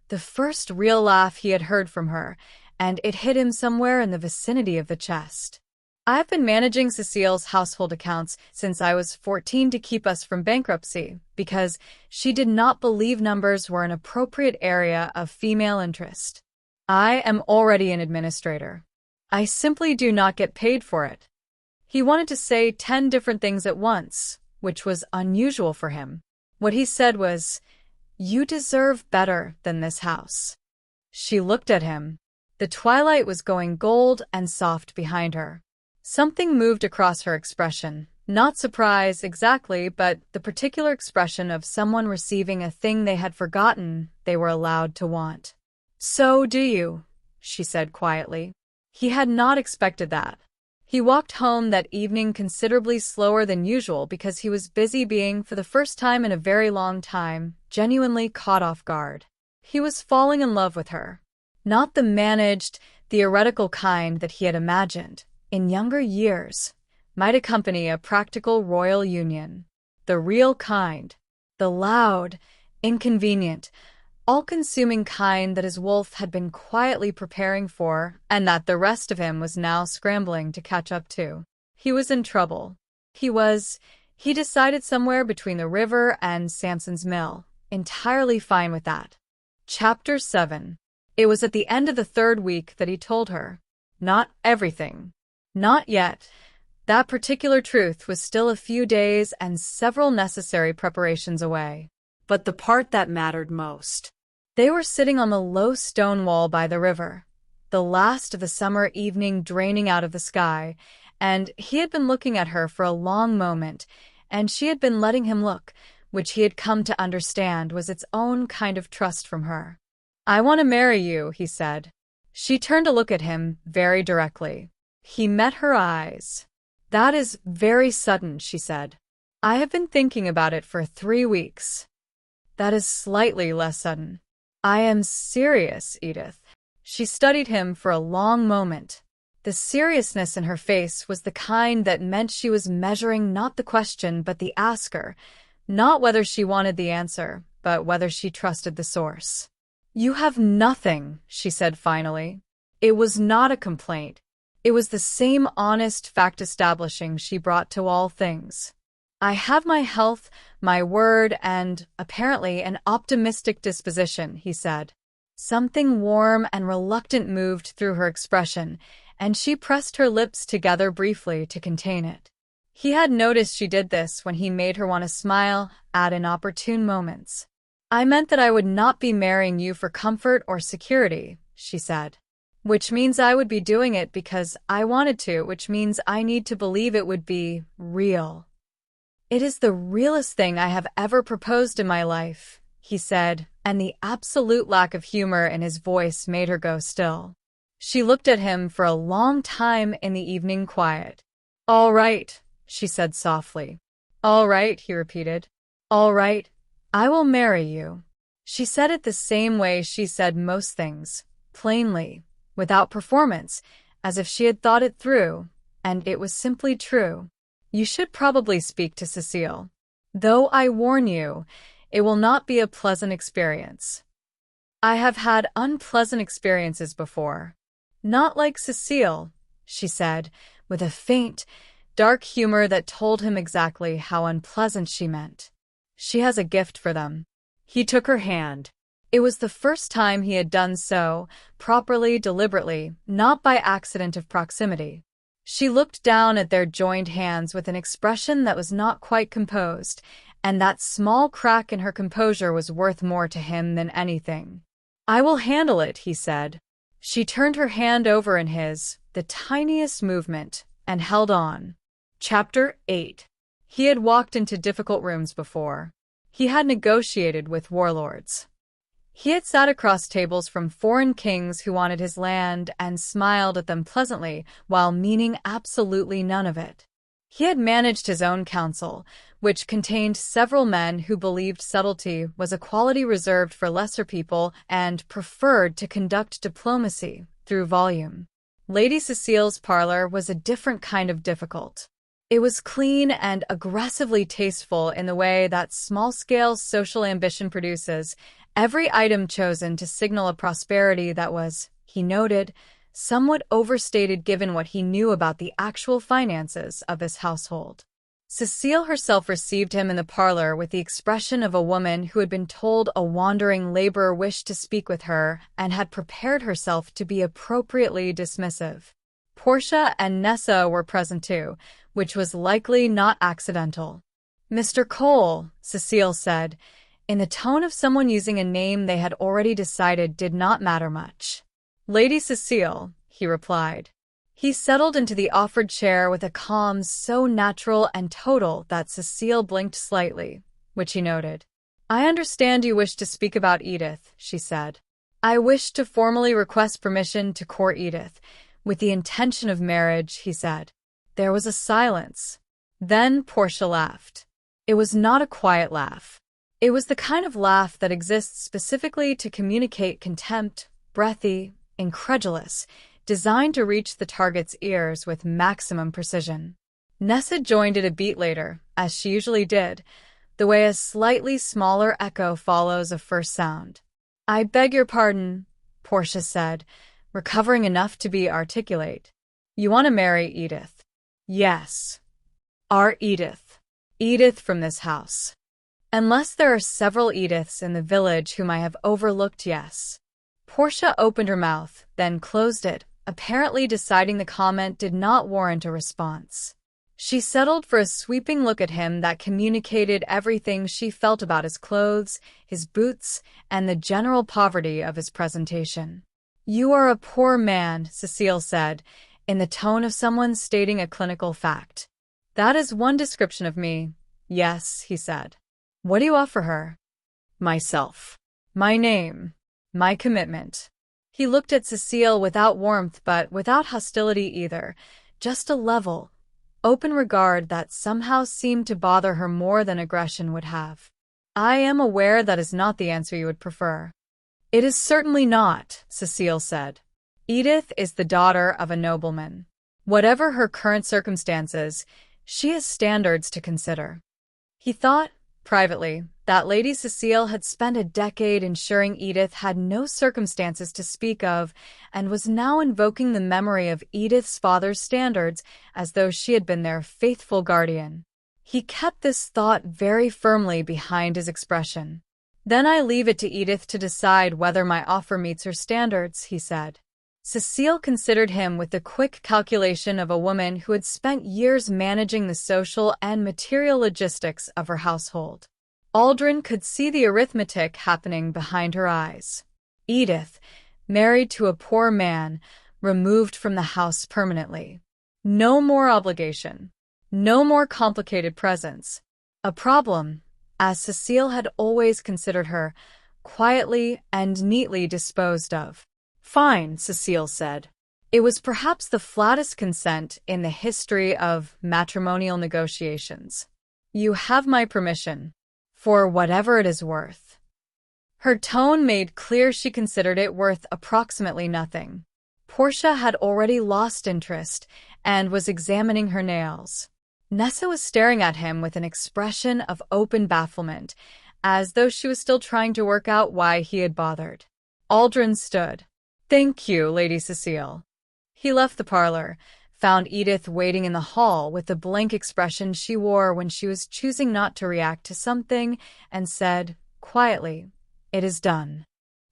the first real laugh he had heard from her, and it hit him somewhere in the vicinity of the chest. "I've been managing Cecile's household accounts since I was 14 to keep us from bankruptcy, because she did not believe numbers were an appropriate area of female interest. I am already an administrator. I simply do not get paid for it." He wanted to say 10 different things at once, which was unusual for him. What he said was, "You deserve better than this house." She looked at him. The twilight was going gold and soft behind her. Something moved across her expression. Not surprise exactly, but the particular expression of someone receiving a thing they had forgotten they were allowed to want. "So do you," she said quietly. He had not expected that. He walked home that evening considerably slower than usual because he was busy being, for the first time in a very long time, genuinely caught off guard. He was falling in love with her. Not the managed, theoretical kind that he had imagined, in younger years, might accompany a practical royal union. The real kind. The loud, inconvenient, all-consuming kind that his wolf had been quietly preparing for, and that the rest of him was now scrambling to catch up to. He was in trouble. He decided somewhere between the river and Samson's Mill, entirely fine with that. Chapter 7. It was at the end of the 3rd week that he told her. Not everything. Not yet. That particular truth was still a few days and several necessary preparations away. But the part that mattered most. They were sitting on the low stone wall by the river, the last of the summer evening draining out of the sky, and he had been looking at her for a long moment, and she had been letting him look, which he had come to understand was its own kind of trust from her. "I want to marry you," he said. She turned to look at him very directly. He met her eyes. "That is very sudden," she said. "I have been thinking about it for 3 weeks. That is slightly less sudden." "I am serious, Edith." She studied him for a long moment. The seriousness in her face was the kind that meant she was measuring not the question but the asker, not whether she wanted the answer, but whether she trusted the source. "You have nothing," she said finally. It was not a complaint. It was the same honest fact-establishing she brought to all things. "I have my health, my word, and, apparently, an optimistic disposition," he said. Something warm and reluctant moved through her expression, and she pressed her lips together briefly to contain it. He had noticed she did this when he made her want to smile at inopportune moments. "I meant that I would not be marrying you for comfort or security," she said. "Which means I would be doing it because I wanted to, which means I need to believe it would be real." "It is the realest thing I have ever proposed in my life," he said, and the absolute lack of humor in his voice made her go still. She looked at him for a long time in the evening quiet. "All right," she said softly. "All right," he repeated. "All right, I will marry you." She said it the same way she said most things, plainly, without performance, as if she had thought it through, and it was simply true. "You should probably speak to Cecile. Though I warn you, it will not be a pleasant experience. I have had unpleasant experiences before." "Not like Cecile," she said, with a faint, dark humor that told him exactly how unpleasant she meant. "She has a gift for them." He took her hand. It was the first time he had done so, properly, deliberately, not by accident of proximity. She looked down at their joined hands with an expression that was not quite composed, and that small crack in her composure was worth more to him than anything. "I will handle it," he said. She turned her hand over in his, the tiniest movement, and held on. Chapter 8. He had walked into difficult rooms before. He had negotiated with warlords. He had sat across tables from foreign kings who wanted his land and smiled at them pleasantly while meaning absolutely none of it. He had managed his own council, which contained several men who believed subtlety was a quality reserved for lesser people and preferred to conduct diplomacy through volume. Lady Cecile's parlor was a different kind of difficult. It was clean and aggressively tasteful in the way that small-scale social ambition produces, every item chosen to signal a prosperity that was, he noted, somewhat overstated given what he knew about the actual finances of his household. Cecile herself received him in the parlor with the expression of a woman who had been told a wandering laborer wished to speak with her and had prepared herself to be appropriately dismissive. Portia and Nessa were present too, which was likely not accidental. "Mr. Cole," Cecile said, in the tone of someone using a name they had already decided did not matter much. "Lady Cecile," he replied. He settled into the offered chair with a calm so natural and total that Cecile blinked slightly, which he noted. "I understand you wish to speak about Edith," she said. "I wish to formally request permission to court Edith, with the intention of marriage," he said. There was a silence. Then Portia laughed. It was not a quiet laugh. It was the kind of laugh that exists specifically to communicate contempt, breathy, incredulous, designed to reach the target's ears with maximum precision. Nessa joined it a beat later, as she usually did, the way a slightly smaller echo follows a first sound. "I beg your pardon," Portia said, recovering enough to be articulate. "You want to marry Edith?" "Yes." "Our Edith. Edith from this house." "Unless there are several Ediths in the village whom I have overlooked, yes." Portia opened her mouth, then closed it, apparently deciding the comment did not warrant a response. She settled for a sweeping look at him that communicated everything she felt about his clothes, his boots, and the general poverty of his presentation. "You are a poor man," Cecile said, in the tone of someone stating a clinical fact. "That is one description of me." "Yes," he said. "What do you offer her?" "Myself. My name. My commitment." He looked at Cecile without warmth but without hostility either, just a level, open regard that somehow seemed to bother her more than aggression would have. "I am aware that is not the answer you would prefer." "It is certainly not," Cecile said. "Edith is the daughter of a nobleman. Whatever her current circumstances, she has standards to consider." He thought, privately, that Lady Cecile had spent a decade ensuring Edith had no circumstances to speak of and was now invoking the memory of Edith's father's standards as though she had been their faithful guardian. He kept this thought very firmly behind his expression. "Then I leave it to Edith to decide whether my offer meets her standards," he said. Cecile considered him with the quick calculation of a woman who had spent years managing the social and material logistics of her household. Aldrin could see the arithmetic happening behind her eyes. Edith, married to a poor man, removed from the house permanently. No more obligation. No more complicated presence. A problem, as Cecile had always considered her, quietly and neatly disposed of. "Fine," Cecile said. It was perhaps the flattest consent in the history of matrimonial negotiations. "You have my permission, for whatever it is worth." Her tone made clear she considered it worth approximately nothing. Portia had already lost interest and was examining her nails. Nessa was staring at him with an expression of open bafflement, as though she was still trying to work out why he had bothered. Aldrin stood. "Thank you, Lady Cecile." He left the parlor, found Edith waiting in the hall with the blank expression she wore when she was choosing not to react to something, and said, quietly, "It is done."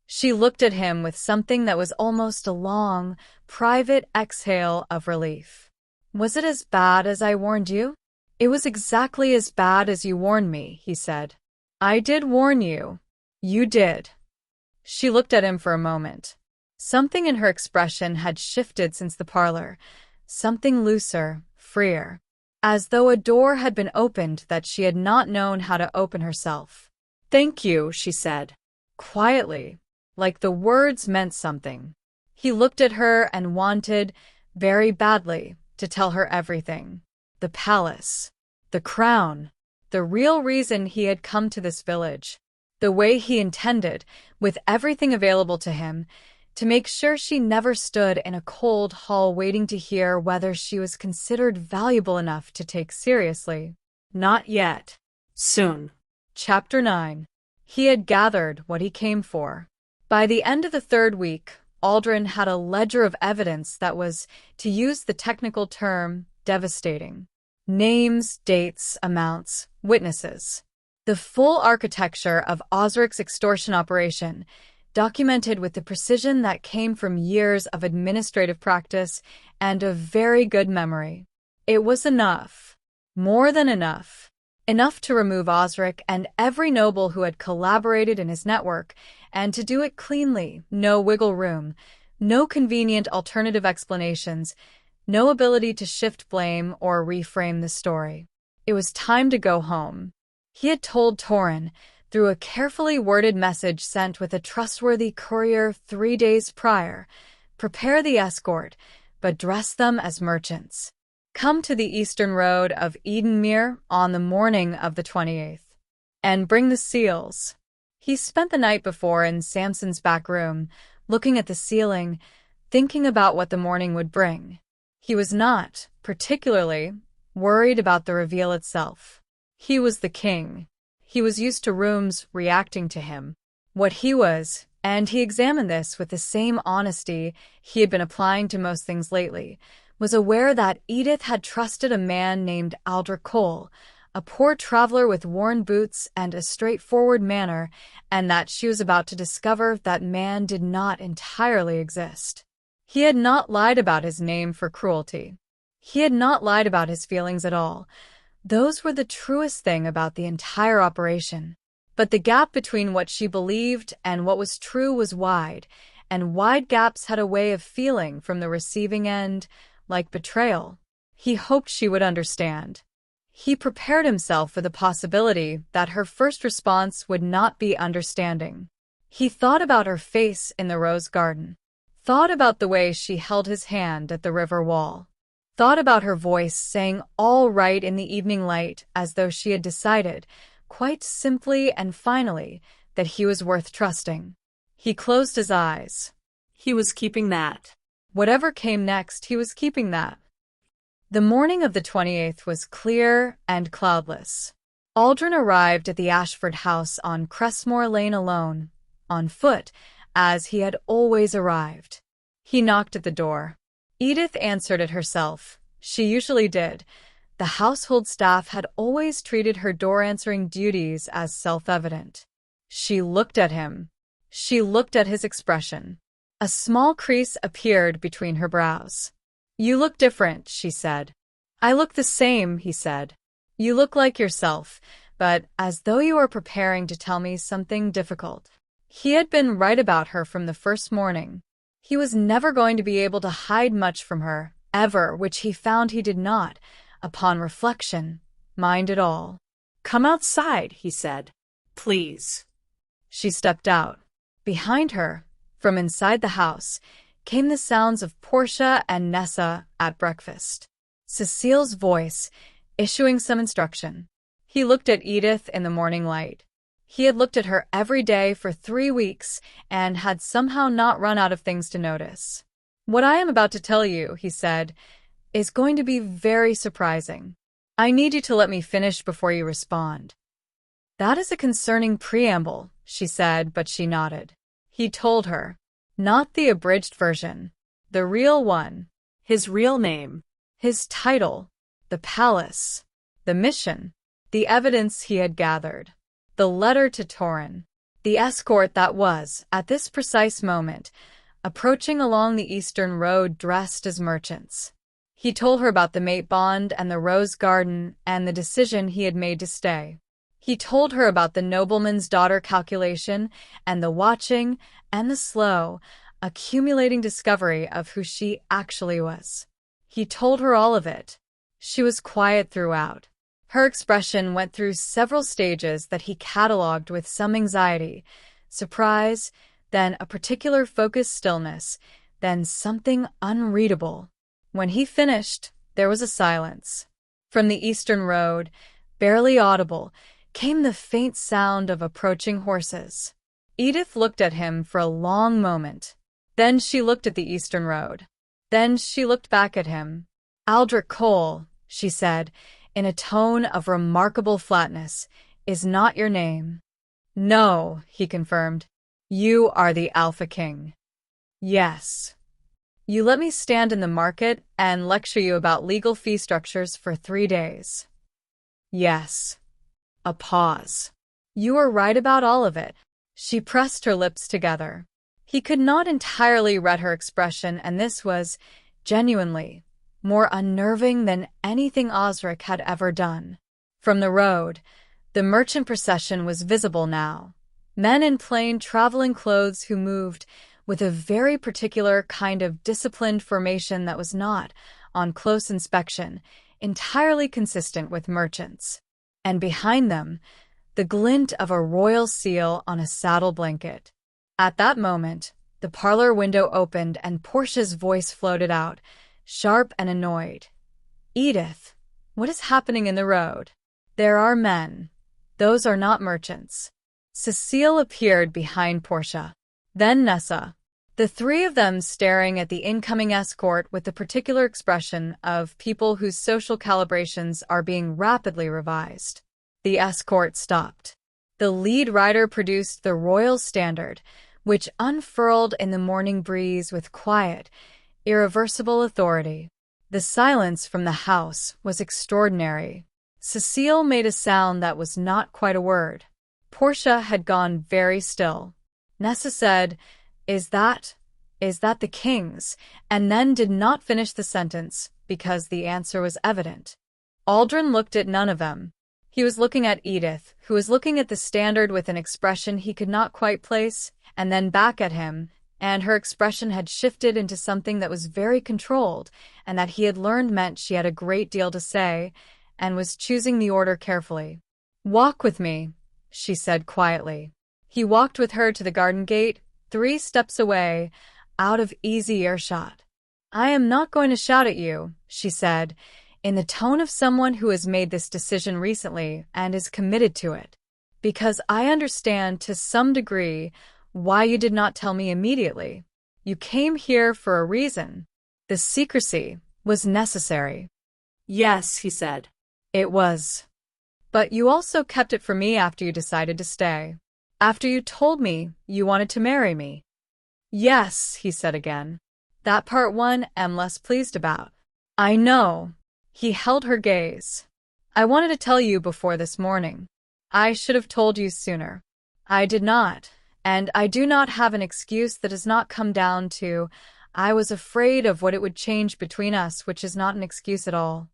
She looked at him with something that was almost a long, private exhale of relief. "Was it as bad as I warned you?" "It was exactly as bad as you warned me," he said. "I did warn you." "You did." She looked at him for a moment. Something in her expression had shifted since the parlor, something looser, freer, as though a door had been opened that she had not known how to open herself. "Thank you," she said. quietly, like the words meant something. He looked at her and wanted, very badly, to tell her everything. The palace, the crown, the real reason he had come to this village, the way he intended, with everything available to him, to make sure she never stood in a cold hall waiting to hear whether she was considered valuable enough to take seriously. Not yet. Soon. Chapter 9. He had gathered what he came for. By the end of the third week, Aldrin had a ledger of evidence that was, to use the technical term, devastating. Names, dates, amounts, witnesses. The full architecture of Osric's extortion operation, documented with the precision that came from years of administrative practice and a very good memory. It was enough. More than enough. Enough to remove Osric and every noble who had collaborated in his network, and to do it cleanly, no wiggle room, no convenient alternative explanations, no ability to shift blame or reframe the story. It was time to go home. He had told Torin, through a carefully worded message sent with a trustworthy courier 3 days prior, prepare the escort, but dress them as merchants. Come to the eastern road of Edenmere on the morning of the 28th. And bring the seals. He spent the night before in Samson's back room, looking at the ceiling, thinking about what the morning would bring. He was not, particularly, worried about the reveal itself. He was the king. He was used to rooms reacting to him. What he was, and he examined this with the same honesty he had been applying to most things lately, was aware that Edith had trusted a man named Aldrich Cole, a poor traveler with worn boots and a straightforward manner, and that she was about to discover that man did not entirely exist. He had not lied about his name for cruelty. He had not lied about his feelings at all. Those were the truest thing about the entire operation. But the gap between what she believed and what was true was wide, and wide gaps had a way of feeling from the receiving end, like betrayal. He hoped she would understand. He prepared himself for the possibility that her first response would not be understanding. He thought about her face in the rose garden, thought about the way she held his hand at the river wall, thought about her voice saying all right in the evening light as though she had decided, quite simply and finally, that he was worth trusting. He closed his eyes. He was keeping that. Whatever came next, he was keeping that. The morning of the 28th was clear and cloudless. Aldrin arrived at the Ashford house on Cressmore Lane alone, on foot, as he had always arrived. He knocked at the door. Edith answered it herself. She usually did. The household staff had always treated her door-answering duties as self-evident. She looked at him. She looked at his expression. A small crease appeared between her brows. "You look different," she said. "I look the same," he said. "You look like yourself, but as though you are preparing to tell me something difficult." He had been right about her from the first morning. He was never going to be able to hide much from her, ever, which he found he did not, upon reflection, mind at all. "Come outside," he said. "Please." She stepped out. Behind her, from inside the house, came the sounds of Portia and Nessa at breakfast. Cecile's voice, issuing some instruction. He looked at Edith in the morning light. He had looked at her every day for 3 weeks and had somehow not run out of things to notice. "What I am about to tell you," he said, "is going to be very surprising. I need you to let me finish before you respond." "That is a concerning preamble," she said, but she nodded. He told her. Not the abridged version. The real one. His real name. His title. The palace. The mission. The evidence he had gathered. The letter to Torin. The escort that was, at this precise moment, approaching along the eastern road dressed as merchants. He told her about the mate bond and the rose garden and the decision he had made to stay. He told her about the nobleman's daughter calculation and the watching and the slow, accumulating discovery of who she actually was. He told her all of it. She was quiet throughout. Her expression went through several stages that he catalogued with some anxiety, surprise, then a particular focused stillness, then something unreadable. When he finished, there was a silence. From the eastern road, barely audible, came the faint sound of approaching horses. Edith looked at him for a long moment. Then she looked at the eastern road. Then she looked back at him. "Aldrich Cole," she said, in a tone of remarkable flatness, "is not your name." "No," he confirmed. "You are the Alpha King." "Yes." "You let me stand in the market and lecture you about legal fee structures for 3 days." "Yes." A pause. "You were right about all of it." She pressed her lips together. He could not entirely read her expression, and this was, genuinely, more unnerving than anything Osric had ever done. From the road, the merchant procession was visible now. Men in plain traveling clothes who moved with a very particular kind of disciplined formation that was not, on close inspection, entirely consistent with merchants. And behind them, the glint of a royal seal on a saddle blanket. At that moment, the parlor window opened and Portia's voice floated out, sharp and annoyed. "Edith, what is happening in the road?" "There are men. Those are not merchants." Cecile appeared behind Portia. Then Nessa. The three of them staring at the incoming escort with the particular expression of people whose social calibrations are being rapidly revised. The escort stopped. The lead rider produced the royal standard, which unfurled in the morning breeze with quiet, irreversible authority. The silence from the house was extraordinary. Cecile made a sound that was not quite a word. Portia had gone very still. Nessa said, Is that the king's?" and then did not finish the sentence because the answer was evident. Aldrin looked at none of them. He was looking at Edith, who was looking at the standard with an expression he could not quite place, and then back at him, and her expression had shifted into something that was very controlled, and that he had learned meant she had a great deal to say, and was choosing the order carefully. "Walk with me," she said quietly. He walked with her to the garden gate, 3 steps away, out of easy earshot. "I am not going to shout at you," she said, in the tone of someone who has made this decision recently and is committed to it, "because I understand to some degree why you did not tell me immediately. You came here for a reason. The secrecy was necessary." "Yes," he said. "It was. But you also kept it from me after you decided to stay. After you told me you wanted to marry me." "Yes," he said again. "That part one am less pleased about." "I know." He held her gaze. "I wanted to tell you before this morning. I should have told you sooner. I did not, and I do not have an excuse that does not come down to I was afraid of what it would change between us, which is not an excuse at all."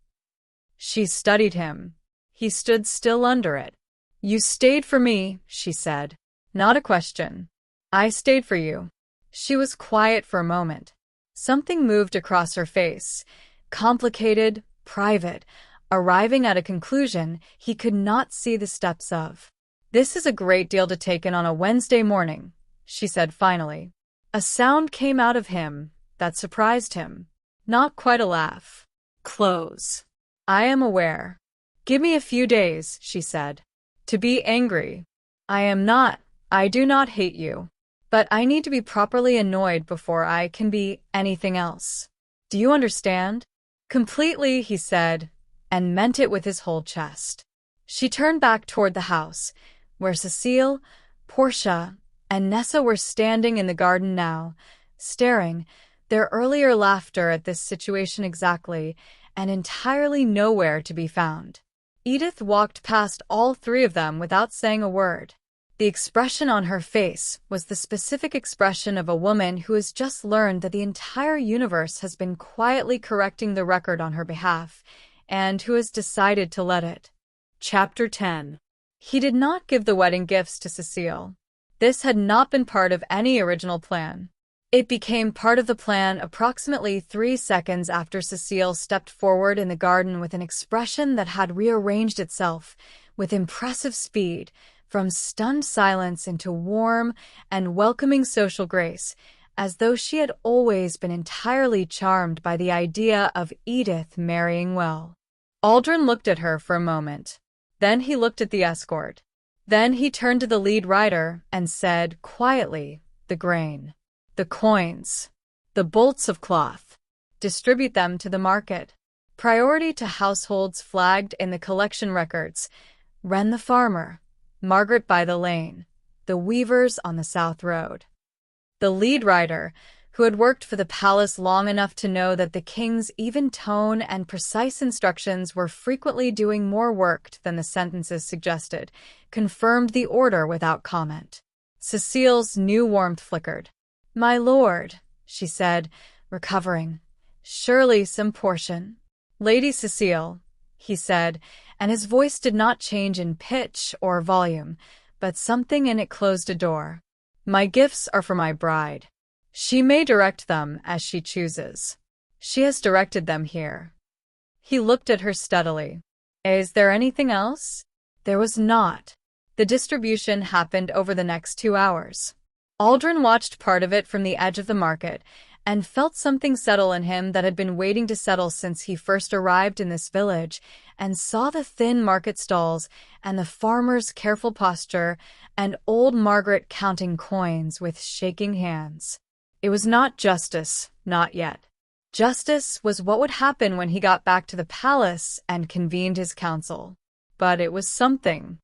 She studied him. He stood still under it. "You stayed for me," she said. "Not a question. I stayed for you." She was quiet for a moment. Something moved across her face, complicated, private, arriving at a conclusion he could not see the steps of. "This is a great deal to take in on a Wednesday morning," she said finally. A sound came out of him that surprised him. Not quite a laugh. "Close." "I am aware. Give me a few days," she said. "To be angry. I do not hate you. But I need to be properly annoyed before I can be anything else. Do you understand?" "Completely," he said, and meant it with his whole chest. She turned back toward the house, where Cecile, Portia, and Nessa were standing in the garden now, staring, their earlier laughter at this situation exactly, and entirely nowhere to be found. Edith walked past all 3 of them without saying a word. The expression on her face was the specific expression of a woman who has just learned that the entire universe has been quietly correcting the record on her behalf, and who has decided to let it. Chapter 10. He did not give the wedding gifts to Cecile. This had not been part of any original plan. It became part of the plan approximately 3 seconds after Cecile stepped forward in the garden with an expression that had rearranged itself with impressive speed, from stunned silence into warm and welcoming social grace, as though she had always been entirely charmed by the idea of Edith marrying well. Aldrin looked at her for a moment. Then he looked at the escort. Then he turned to the lead rider and said quietly, "The grain, the coins, the bolts of cloth. Distribute them to the market. Priority to households flagged in the collection records. Wren the farmer, Margaret by the lane, the weavers on the South Road." The lead rider, who had worked for the palace long enough to know that the king's even tone and precise instructions were frequently doing more work than the sentences suggested, confirmed the order without comment. Cecile's new warmth flickered. "My lord," she said, recovering. "Surely some portion." "Lady Cecile," he said, and his voice did not change in pitch or volume, but something in it closed a door. "My gifts are for my bride. She may direct them as she chooses. She has directed them here." He looked at her steadily. "Is there anything else?" There was not. The distribution happened over the next 2 hours. Aldrin watched part of it from the edge of the market and felt something settle in him that had been waiting to settle since he first arrived in this village, and saw the thin market stalls and the farmer's careful posture and old Margaret counting coins with shaking hands. It was not justice, not yet. Justice was what would happen when he got back to the palace and convened his council. But it was something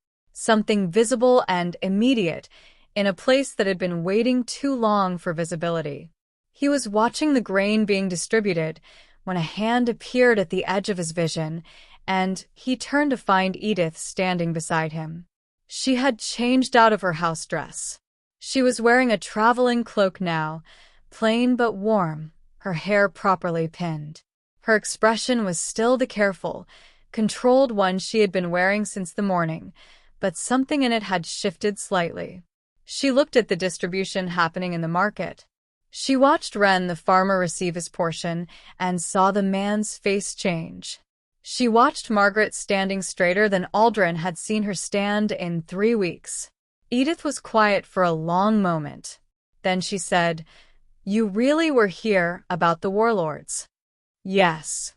visible and immediate, in a place that had been waiting too long for visibility. He was watching the grain being distributed when a hand appeared at the edge of his vision, and he turned to find Edith standing beside him. She had changed out of her house dress. She was wearing a traveling cloak now, plain but warm, her hair properly pinned. Her expression was still the careful, controlled one she had been wearing since the morning, but something in it had shifted slightly. She looked at the distribution happening in the market. She watched Wren the farmer receive his portion and saw the man's face change. She watched Margaret standing straighter than Aldrin had seen her stand in 3 weeks. Edith was quiet for a long moment. Then she said, "You really were here about the warlords?" "Yes."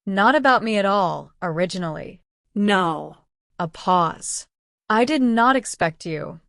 "Not about me at all, originally." "No." A pause. "I did not expect you."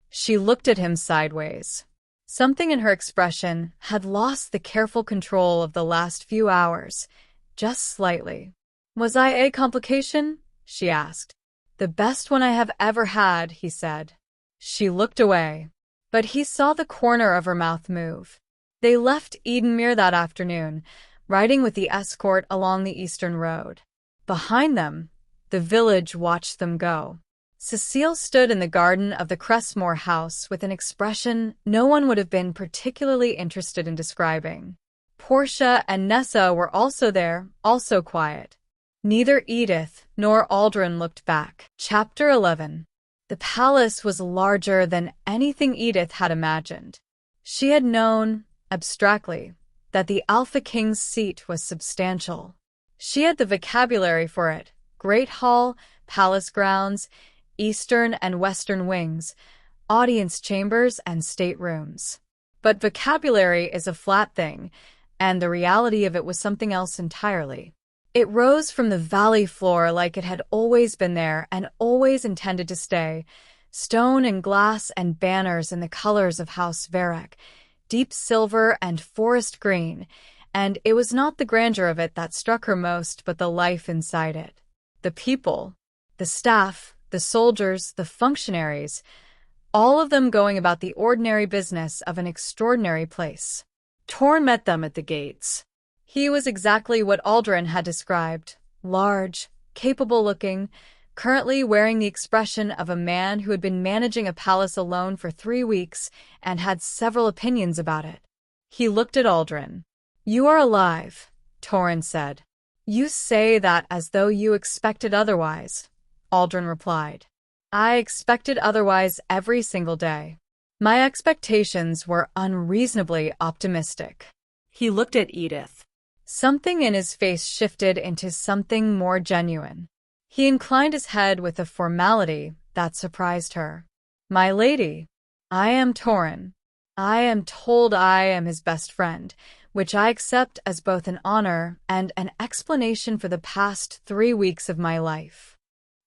She looked at him sideways. Something in her expression had lost the careful control of the last few hours, just slightly. "Was I a complication?" she asked. "The best one I have ever had," he said. She looked away, but he saw the corner of her mouth move. They left Edenmere that afternoon, riding with the escort along the eastern road. Behind them, the village watched them go. Cecile stood in the garden of the Cressmore house with an expression no one would have been particularly interested in describing. Portia and Nessa were also there, also quiet. Neither Edith nor Aldrin looked back. Chapter 11. The palace was larger than anything Edith had imagined. She had known, abstractly, that the Alpha King's seat was substantial. She had the vocabulary for it: Great Hall, Palace Grounds, Eastern and Western Wings, audience chambers and staterooms. But vocabulary is a flat thing, and the reality of it was something else entirely. It rose from the valley floor like it had always been there and always intended to stay, stone and glass and banners in the colors of House Varric, deep silver and forest green, and it was not the grandeur of it that struck her most but the life inside it. The people, the staff, the soldiers, the functionaries, all of them going about the ordinary business of an extraordinary place. Torn met them at the gates. He was exactly what Aldrin had described: large, capable-looking, currently wearing the expression of a man who had been managing a palace alone for 3 weeks and had several opinions about it. He looked at Aldrin. "You are alive," Torrin said. "You say that as though you expected otherwise," Aldrin replied. "I expected otherwise every single day. My expectations were unreasonably optimistic." He looked at Edith. Something in his face shifted into something more genuine. He inclined his head with a formality that surprised her. "My lady, I am Torin. I am told I am his best friend, which I accept as both an honor and an explanation for the past 3 weeks of my life."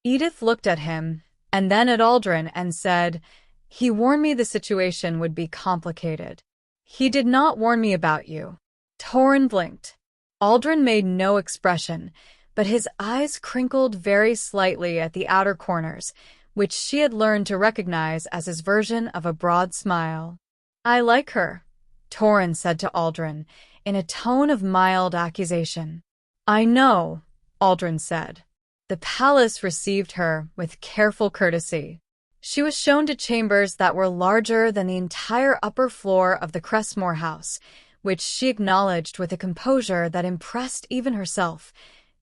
Edith looked at him, and then at Aldrin, and said, "He warned me the situation would be complicated." "He did not warn me about you." Torin blinked. Aldrin made no expression, but his eyes crinkled very slightly at the outer corners, which she had learned to recognize as his version of a broad smile. "I like her," Torin said to Aldrin, in a tone of mild accusation. "I know," Aldrin said. The palace received her with careful courtesy. She was shown to chambers that were larger than the entire upper floor of the Cressmore house, which she acknowledged with a composure that impressed even herself,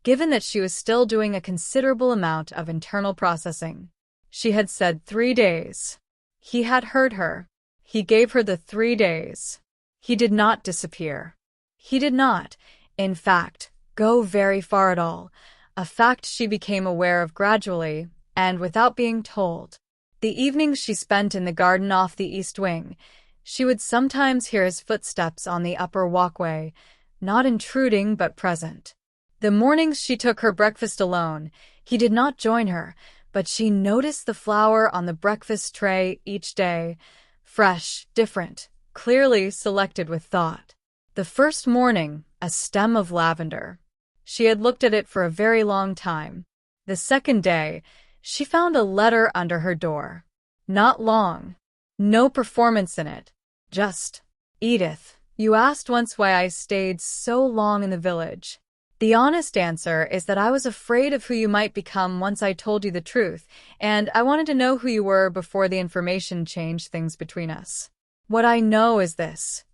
given that she was still doing a considerable amount of internal processing. She had said 3 days. He had heard her. He gave her the 3 days. He did not disappear. He did not, in fact, go very far at all, a fact she became aware of gradually and without being told. The evenings she spent in the garden off the east wing, she would sometimes hear his footsteps on the upper walkway, not intruding but present. The mornings she took her breakfast alone, he did not join her, but she noticed the flower on the breakfast tray each day, fresh, different, clearly selected with thought. The first morning, a stem of lavender. She had looked at it for a very long time. The second day, she found a letter under her door. Not long. No performance in it. Just, "Edith, you asked once why I stayed so long in the village. The honest answer is that I was afraid of who you might become once I told you the truth, and I wanted to know who you were before the information changed things between us. What I know is this.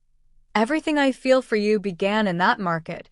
Everything I feel for you began in that market,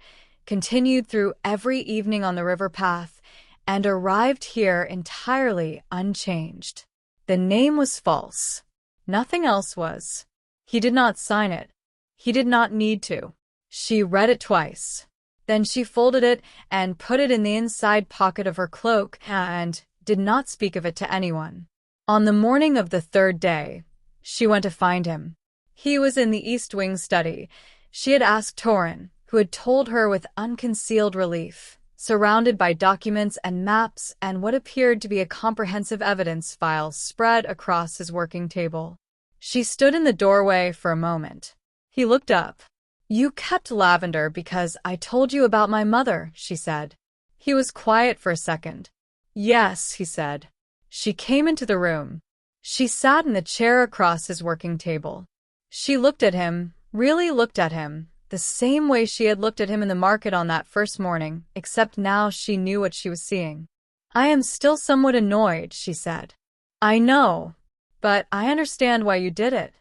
continued through every evening on the river path, and arrived here entirely unchanged. The name was false. Nothing else was. He did not sign it. He did not need to." She read it twice. Then she folded it and put it in the inside pocket of her cloak and did not speak of it to anyone. On the morning of the 3rd day, she went to find him. He was in the East Wing study. She had asked Torin, who had told her with unconcealed relief, surrounded by documents and maps and what appeared to be a comprehensive evidence file spread across his working table. She stood in the doorway for a moment. He looked up. "You kept lavender because I told you about my mother," she said. He was quiet for a second. "Yes," he said. She came into the room. She sat in the chair across his working table. She looked at him, really looked at him, the same way she had looked at him in the market on that first morning, except now she knew what she was seeing. "I am still somewhat annoyed," she said. "I know, but I understand why you did it.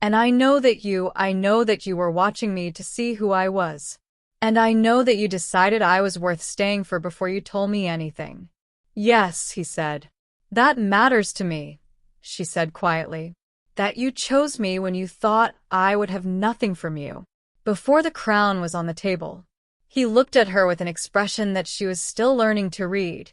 And I know that you were watching me to see who I was. And I know that you decided I was worth staying for before you told me anything." "Yes," he said. "That matters to me," she said quietly. "That you chose me when you thought I would have nothing from you." Before the crown was on the table, he looked at her with an expression that she was still learning to read,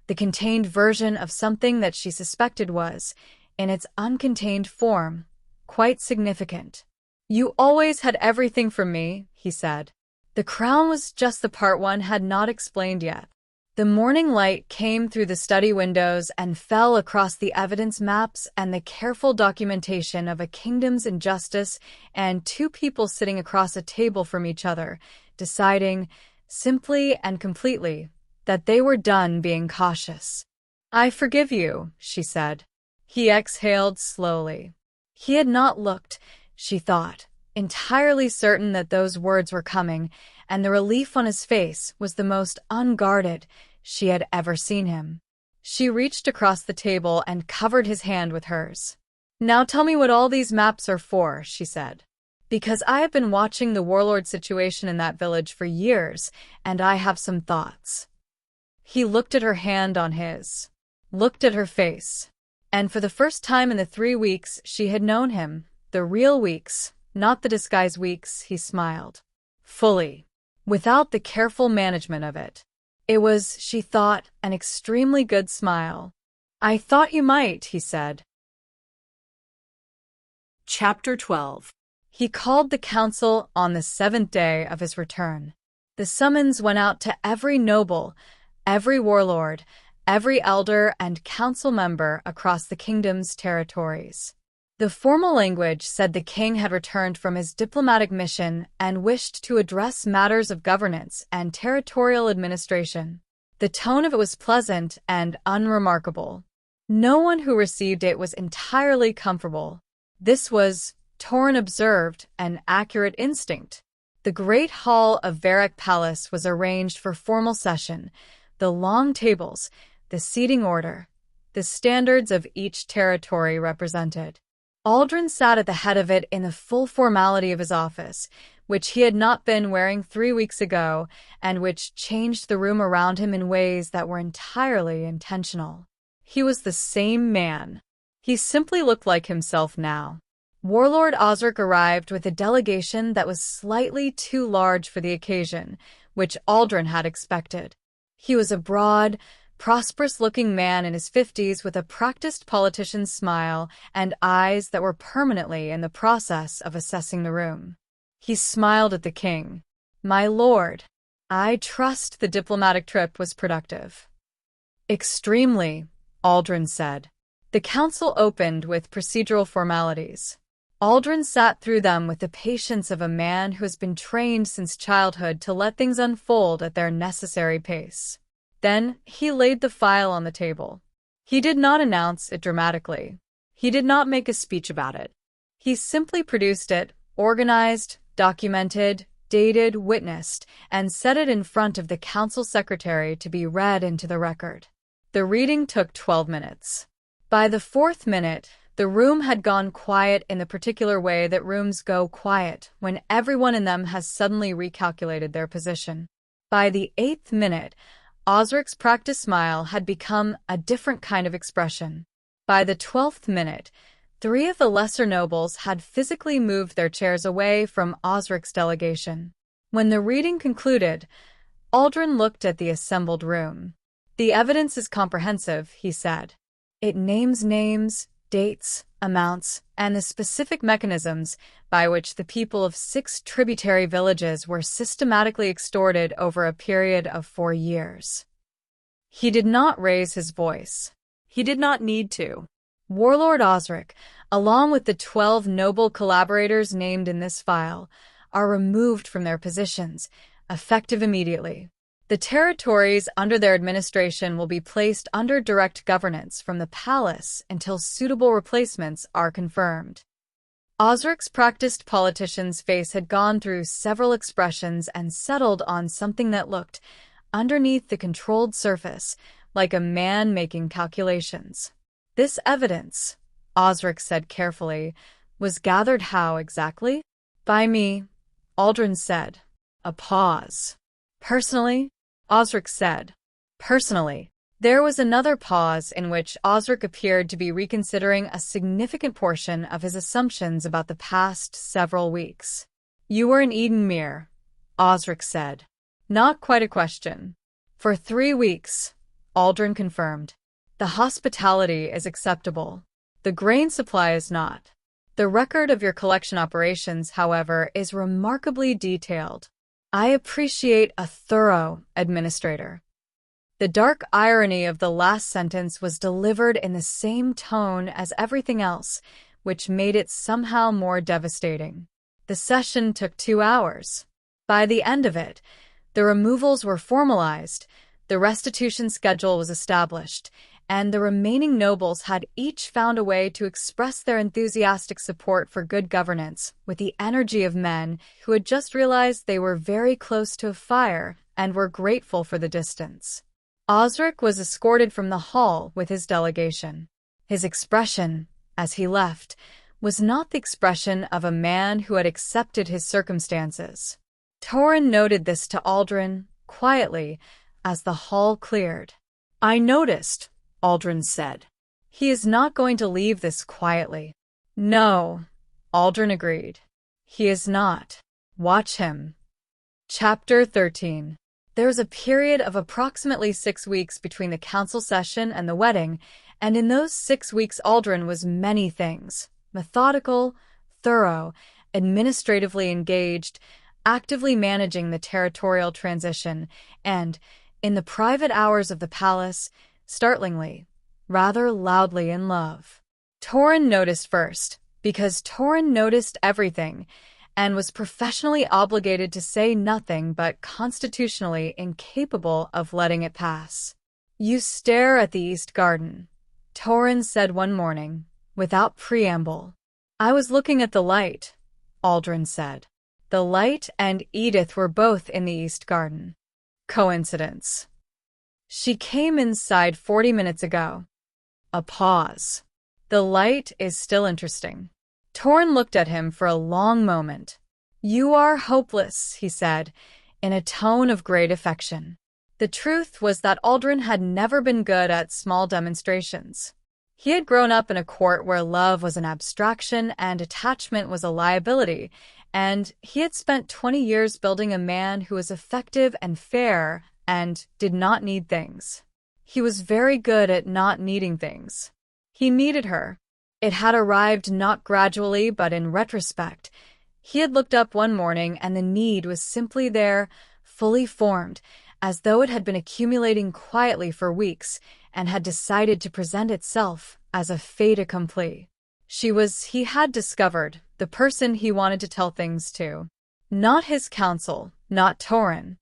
the contained version of something that she suspected was, in its uncontained form, quite significant. "You always had everything from me," he said. The crown was just the part one had not explained yet. The morning light came through the study windows and fell across the evidence maps and the careful documentation of a kingdom's injustice and 2 people sitting across a table from each other, deciding, simply and completely, that they were done being cautious. "I forgive you," she said. He exhaled slowly. He had not looked, she thought, entirely certain that those words were coming, and the relief on his face was the most unguarded she had ever seen him. She reached across the table and covered his hand with hers. "Now tell me what all these maps are for," she said. "Because I have been watching the warlord situation in that village for years, and I have some thoughts." He looked at her hand on his, looked at her face. And for the first time in the 3 weeks she had known him, the real weeks, not the disguised weeks, he smiled. Fully. Without the careful management of it. It was, she thought, an extremely good smile. I thought you might, he said. Chapter 12. He called the council on the 7th day of his return. The summons went out to every noble, every warlord, every elder and council member across the kingdom's territories. The formal language said the king had returned from his diplomatic mission and wished to address matters of governance and territorial administration. The tone of it was pleasant and unremarkable. No one who received it was entirely comfortable. This was, Torin observed, an accurate instinct. The great hall of Varric Palace was arranged for formal session, the long tables, the seating order, the standards of each territory represented. Aldrin sat at the head of it in the full formality of his office, which he had not been wearing 3 weeks ago, and which changed the room around him in ways that were entirely intentional. He was the same man. He simply looked like himself now. Warlord Osric arrived with a delegation that was slightly too large for the occasion, which Aldrin had expected. He was a broad, prosperous-looking man in his 50s with a practiced politician's smile and eyes that were permanently in the process of assessing the room. He smiled at the king. "My lord, I trust the diplomatic trip was productive." "Extremely," Aldrin said. The council opened with procedural formalities. Aldrin sat through them with the patience of a man who has been trained since childhood to let things unfold at their necessary pace. Then he laid the file on the table. He did not announce it dramatically. He did not make a speech about it. He simply produced it, organized, documented, dated, witnessed, and set it in front of the council secretary to be read into the record. The reading took 12 minutes. By the 4th minute, the room had gone quiet in the particular way that rooms go quiet when everyone in them has suddenly recalculated their position. By the 8th minute, Osric's practiced smile had become a different kind of expression. By the 12th minute, 3 of the lesser nobles had physically moved their chairs away from Osric's delegation. When the reading concluded, Aldrin looked at the assembled room. "The evidence is comprehensive," he said. "It names names, dates, amounts, and the specific mechanisms by which the people of 6 tributary villages were systematically extorted over a period of 4 years." He did not raise his voice. He did not need to. Warlord Osric, along with the 12 noble collaborators named in this file, are removed from their positions, effective immediately. The territories under their administration will be placed under direct governance from the palace until suitable replacements are confirmed. Osric's practiced politician's face had gone through several expressions and settled on something that looked, underneath the controlled surface, like a man making calculations. "This evidence," Osric said carefully, "was gathered how exactly?" "By me," Aldrin said. A pause. "Personally?" Osric said. "Personally." There was another pause in which Osric appeared to be reconsidering a significant portion of his assumptions about the past several weeks. "You were in Edenmere," Osric said. "Not quite a question." "For 3 weeks," Aldrin confirmed. "The hospitality is acceptable. The grain supply is not. The record of your collection operations, however, is remarkably detailed. I appreciate a thorough administrator." The dark irony of the last sentence was delivered in the same tone as everything else, which made it somehow more devastating. The session took 2 hours. By the end of it, the removals were formalized, the restitution schedule was established, and the remaining nobles had each found a way to express their enthusiastic support for good governance with the energy of men who had just realized they were very close to a fire and were grateful for the distance. Osric was escorted from the hall with his delegation. His expression, as he left, was not the expression of a man who had accepted his circumstances. Torin noted this to Aldrin, quietly, as the hall cleared. "I noticed," Aldrin said. "He is not going to leave this quietly." "No," Aldrin agreed. "He is not. Watch him." Chapter 13. There was a period of approximately 6 weeks between the council session and the wedding, And in those 6 weeks, Aldrin was many things: methodical, thorough, administratively engaged, actively managing the territorial transition, and, in the private hours of the palace, startlingly, rather loudly in love. Torin noticed first, because Torin noticed everything, and was professionally obligated to say nothing but constitutionally incapable of letting it pass. "You stare at the East Garden," Torin said one morning, without preamble. "I was looking at the light," Aldrin said. The light and Edith were both in the East Garden. Coincidence? "She came inside 40 minutes ago." A pause. "The light is still interesting." Torin looked at him for a long moment. "You are hopeless," he said, in a tone of great affection. The truth was that Aldrin had never been good at small demonstrations. He had grown up in a court where love was an abstraction and attachment was a liability, and he had spent 20 years building a man who was effective and fair and did not need things. He was very good at not needing things. He needed her. It had arrived not gradually, but in retrospect. He had looked up one morning and the need was simply there, fully formed, as though it had been accumulating quietly for weeks and had decided to present itself as a fait accompli. He had discovered, the person he wanted to tell things to. Not his counsel, not Torin.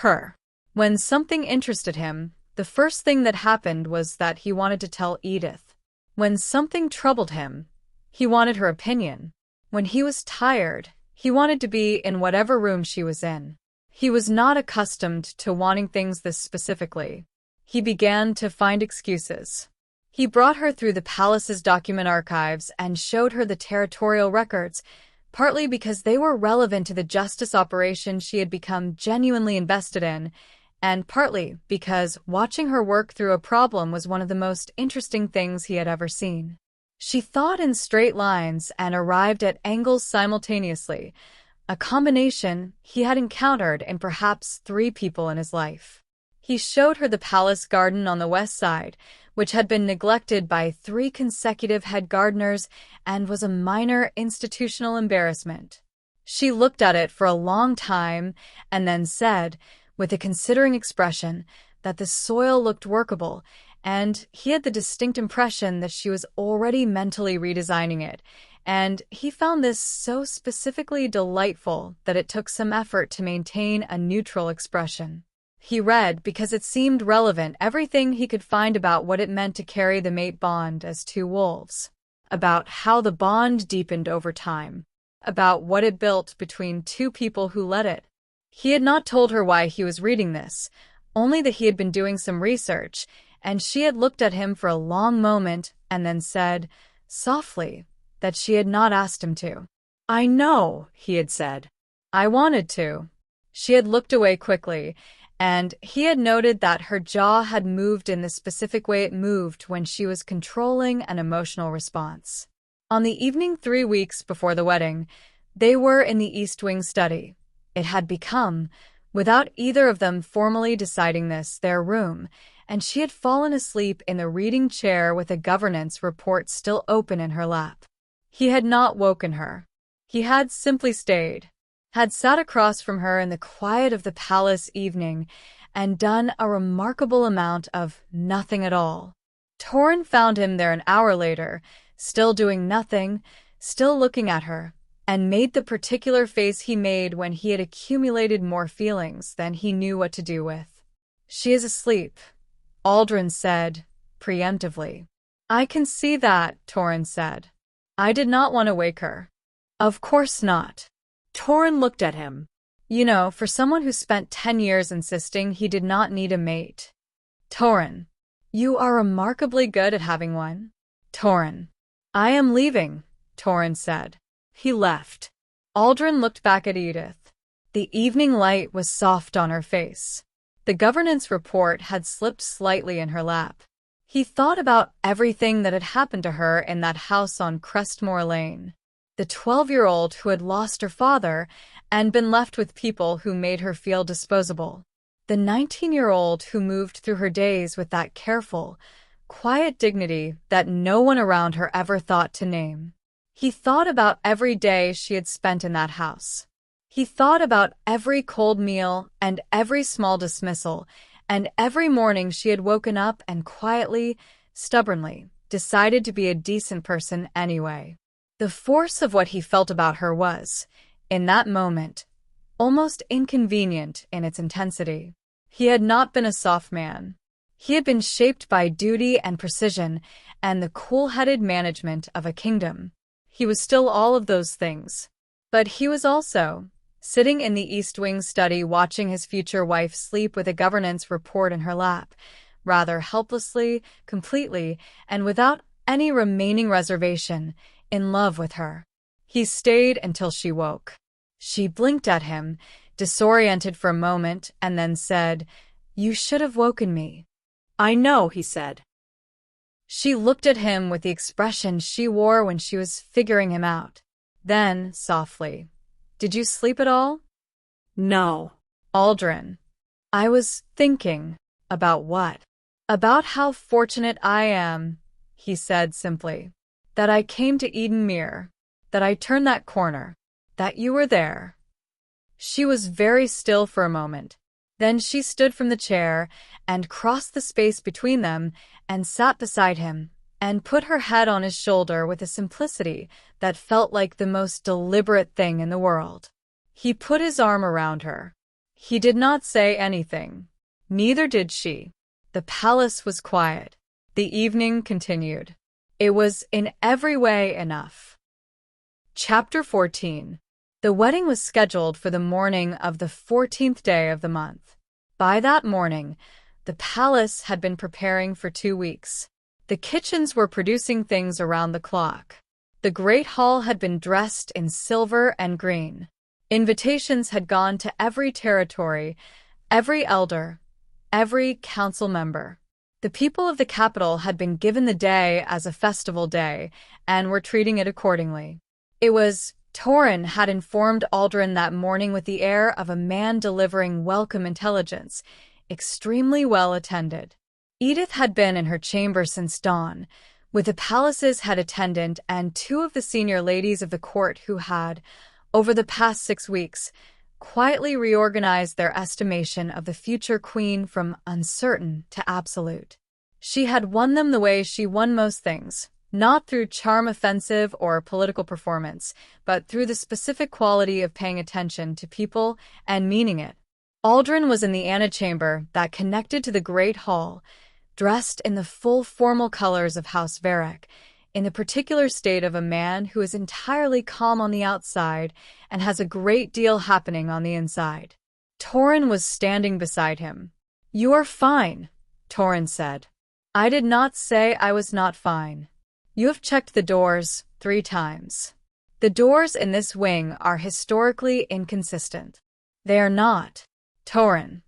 Her. When something interested him, the first thing that happened was that he wanted to tell Edith. When something troubled him, he wanted her opinion. When he was tired, he wanted to be in whatever room she was in. He was not accustomed to wanting things this specifically. He began to find excuses. He brought her through the palace's document archives and showed her the territorial records, partly because they were relevant to the justice operation she had become genuinely invested in, and partly because watching her work through a problem was one of the most interesting things he had ever seen. She thought in straight lines and arrived at angles simultaneously, a combination he had encountered in perhaps 3 people in his life. He showed her the palace garden on the west side, which had been neglected by 3 consecutive head gardeners and was a minor institutional embarrassment. She looked at it for a long time and then said, with a considering expression, that the soil looked workable, and he had the distinct impression that she was already mentally redesigning it, and he found this so specifically delightful that it took some effort to maintain a neutral expression. He read, because it seemed relevant, everything he could find about what it meant to carry the mate bond as 2 wolves, about how the bond deepened over time, about what it built between 2 people who let it. He had not told her why he was reading this, only that he had been doing some research, and she had looked at him for a long moment and then said, softly, that she had not asked him to. "I know," he had said. "I wanted to." She had looked away quickly, and he had noted that her jaw had moved in the specific way it moved when she was controlling an emotional response. On the evening 3 weeks before the wedding, they were in the East Wing study. It had become, without either of them formally deciding this, their room, and she had fallen asleep in the reading chair with a governance report still open in her lap. He had not woken her. He had simply stayed, had sat across from her in the quiet of the palace evening, and done a remarkable amount of nothing at all. Torin found him there an hour later, still doing nothing, still looking at her, and made the particular face he made when he had accumulated more feelings than he knew what to do with. "She is asleep," Aldrin said, preemptively. "I can see that," Torin said. "I did not want to wake her." "Of course not." Torin looked at him. "You know, for someone who spent 10 years insisting he did not need a mate." "Torin, you are remarkably good at having one." "Torin, I am leaving," Torin said. He left. Aldrin looked back at Edith. The evening light was soft on her face. The governance report had slipped slightly in her lap. He thought about everything that had happened to her in that house on Crestmore Lane. The 12-year-old who had lost her father and been left with people who made her feel disposable. The 19-year-old who moved through her days with that careful, quiet dignity that no one around her ever thought to name. He thought about every day she had spent in that house. He thought about every cold meal and every small dismissal, and every morning she had woken up and quietly, stubbornly, decided to be a decent person anyway. The force of what he felt about her was, in that moment, almost inconvenient in its intensity. He had not been a soft man. He had been shaped by duty and precision and the cool-headed management of a kingdom. He was still all of those things. But he was also sitting in the East Wing study watching his future wife sleep with a governance report in her lap, rather helplessly, completely, and without any remaining reservation, in love with her. He stayed until she woke. She blinked at him, disoriented for a moment, and then said, "You should have woken me." "I know," he said. She looked at him with the expression she wore when she was figuring him out. Then, softly, "Did you sleep at all?" "No." "Aldrin." "I was thinking." "About what?" "About how fortunate I am," he said simply. "That I came to Eden Mere. That I turned that corner. That you were there." She was very still for a moment. Then she stood from the chair and crossed the space between them and sat beside him and put her head on his shoulder with a simplicity that felt like the most deliberate thing in the world. He put his arm around her. He did not say anything. Neither did she. The palace was quiet. The evening continued. It was in every way enough. Chapter 14. The wedding was scheduled for the morning of the 14th day of the month. By that morning, the palace had been preparing for 2 weeks. The kitchens were producing things around the clock. The great hall had been dressed in silver and green. Invitations had gone to every territory, every elder, every council member. The people of the capital had been given the day as a festival day and were treating it accordingly. It was Torin had informed Aldrin that morning with the air of a man delivering welcome intelligence, extremely well attended. Edith had been in her chamber since dawn, with the palace's head attendant and 2 of the senior ladies of the court who had, over the past 6 weeks, quietly reorganized their estimation of the future queen from uncertain to absolute. She had won them the way she won most things. Not through charm offensive or political performance, but through the specific quality of paying attention to people and meaning it. Aldrin was in the antechamber that connected to the Great Hall, dressed in the full formal colors of House Varric, in the particular state of a man who is entirely calm on the outside and has a great deal happening on the inside. Torin was standing beside him. "You are fine," Torin said. "I did not say I was not fine. You have checked the doors 3 times. The doors in this wing are historically inconsistent." "They are not, Torin."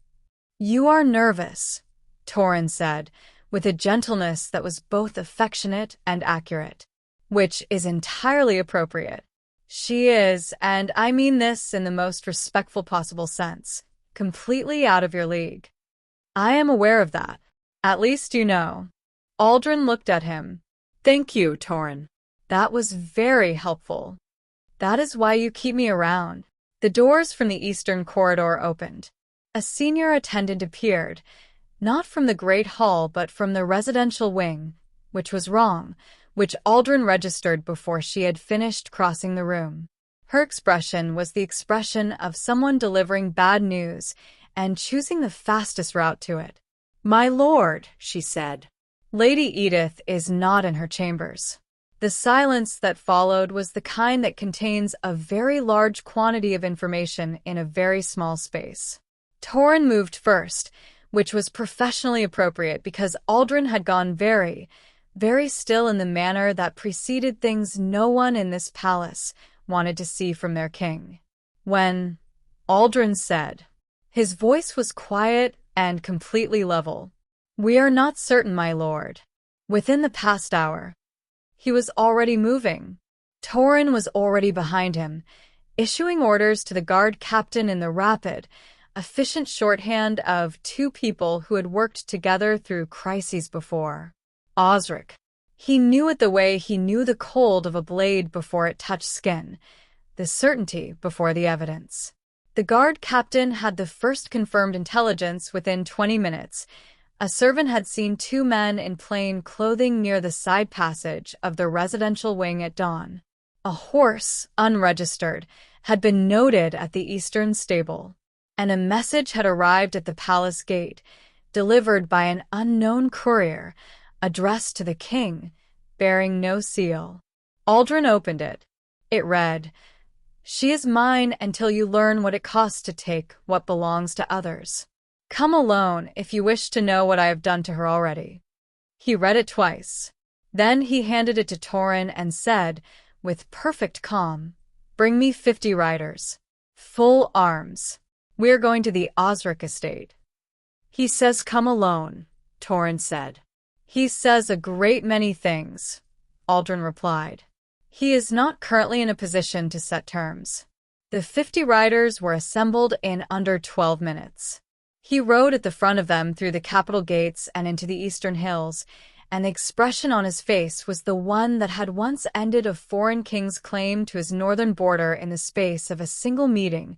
"You are nervous," Torin said, with a gentleness that was both affectionate and accurate. "Which is entirely appropriate." "She is, and I mean this in the most respectful possible sense, completely out of your league." "I am aware of that. At least you know." Aldrin looked at him. "Thank you, Torin. That was very helpful. That is why you keep me around." The doors from the eastern corridor opened. A senior attendant appeared, not from the Great Hall but from the residential wing, which was wrong, which Aldrin registered before she had finished crossing the room. Her expression was the expression of someone delivering bad news and choosing the fastest route to it. "My lord," she said. Lady Edith is not in her chambers. The silence that followed was the kind that contains a very large quantity of information in a very small space. Torin moved first, which was professionally appropriate because Aldrin had gone very, very still in the manner that preceded things no one in this palace wanted to see from their king. When Aldrin said, his voice was quiet and completely level. "We are not certain, my lord." Within the past hour, he was already moving. Torin was already behind him, issuing orders to the guard captain in the rapid, efficient shorthand of 2 people who had worked together through crises before. Osric. He knew it the way he knew the cold of a blade before it touched skin, the certainty before the evidence. The guard captain had the first confirmed intelligence within 20 minutes. A servant had seen two men in plain clothing near the side passage of the residential wing at dawn. A horse, unregistered, had been noted at the eastern stable, and a message had arrived at the palace gate, delivered by an unknown courier, addressed to the king, bearing no seal. Aldrin opened it. It read, "She is mine until you learn what it costs to take what belongs to others. Come alone if you wish to know what I have done to her already." He read it twice. Then he handed it to Torin and said, with perfect calm, "Bring me 50 riders. Full arms. We're going to the Osric estate." "He says come alone," Torin said. "He says a great many things," Aldrin replied. "He is not currently in a position to set terms." The 50 riders were assembled in under 12 minutes. He rode at the front of them through the capital gates and into the eastern hills, and the expression on his face was the one that had once ended a foreign king's claim to his northern border in the space of a single meeting,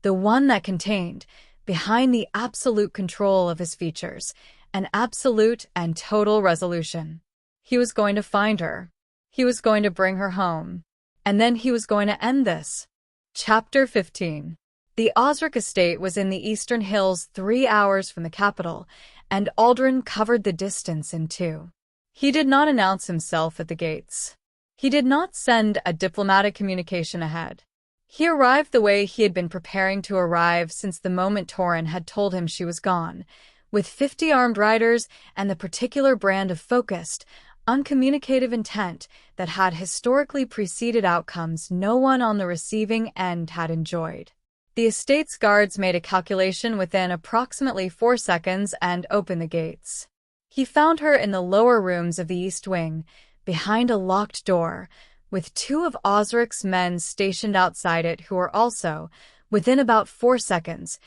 the one that contained, behind the absolute control of his features, an absolute and total resolution. He was going to find her. He was going to bring her home. And then he was going to end this. Chapter 15. The Osric estate was in the eastern hills 3 hours from the capital, and Aldrin covered the distance in 2. He did not announce himself at the gates. He did not send a diplomatic communication ahead. He arrived the way he had been preparing to arrive since the moment Torin had told him she was gone, with 50 armed riders and the particular brand of focused, uncommunicative intent that had historically preceded outcomes no one on the receiving end had enjoyed. The estate's guards made a calculation within approximately 4 seconds and opened the gates. He found her in the lower rooms of the East Wing, behind a locked door, with 2 of Osric's men stationed outside it who were also, within about 4 seconds,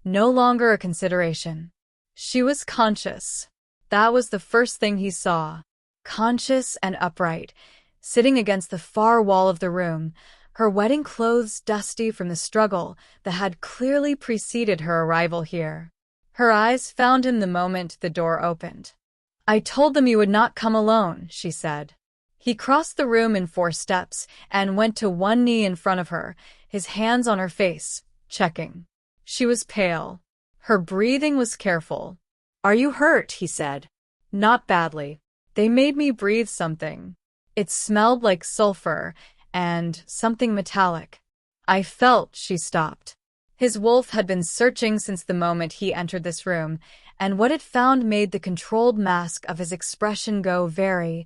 no longer a consideration. She was conscious. That was the first thing he saw. Conscious and upright, sitting against the far wall of the room, her wedding clothes dusty from the struggle that had clearly preceded her arrival here. Her eyes found him the moment the door opened. "I told them you would not come alone," she said. He crossed the room in 4 steps and went to one knee in front of her, his hands on her face, checking. She was pale. Her breathing was careful. "Are you hurt?" he said. "Not badly. They made me breathe something. It smelled like sulfur and something metallic." "I felt," she stopped. His wolf had been searching since the moment he entered this room, and what it found made the controlled mask of his expression go very,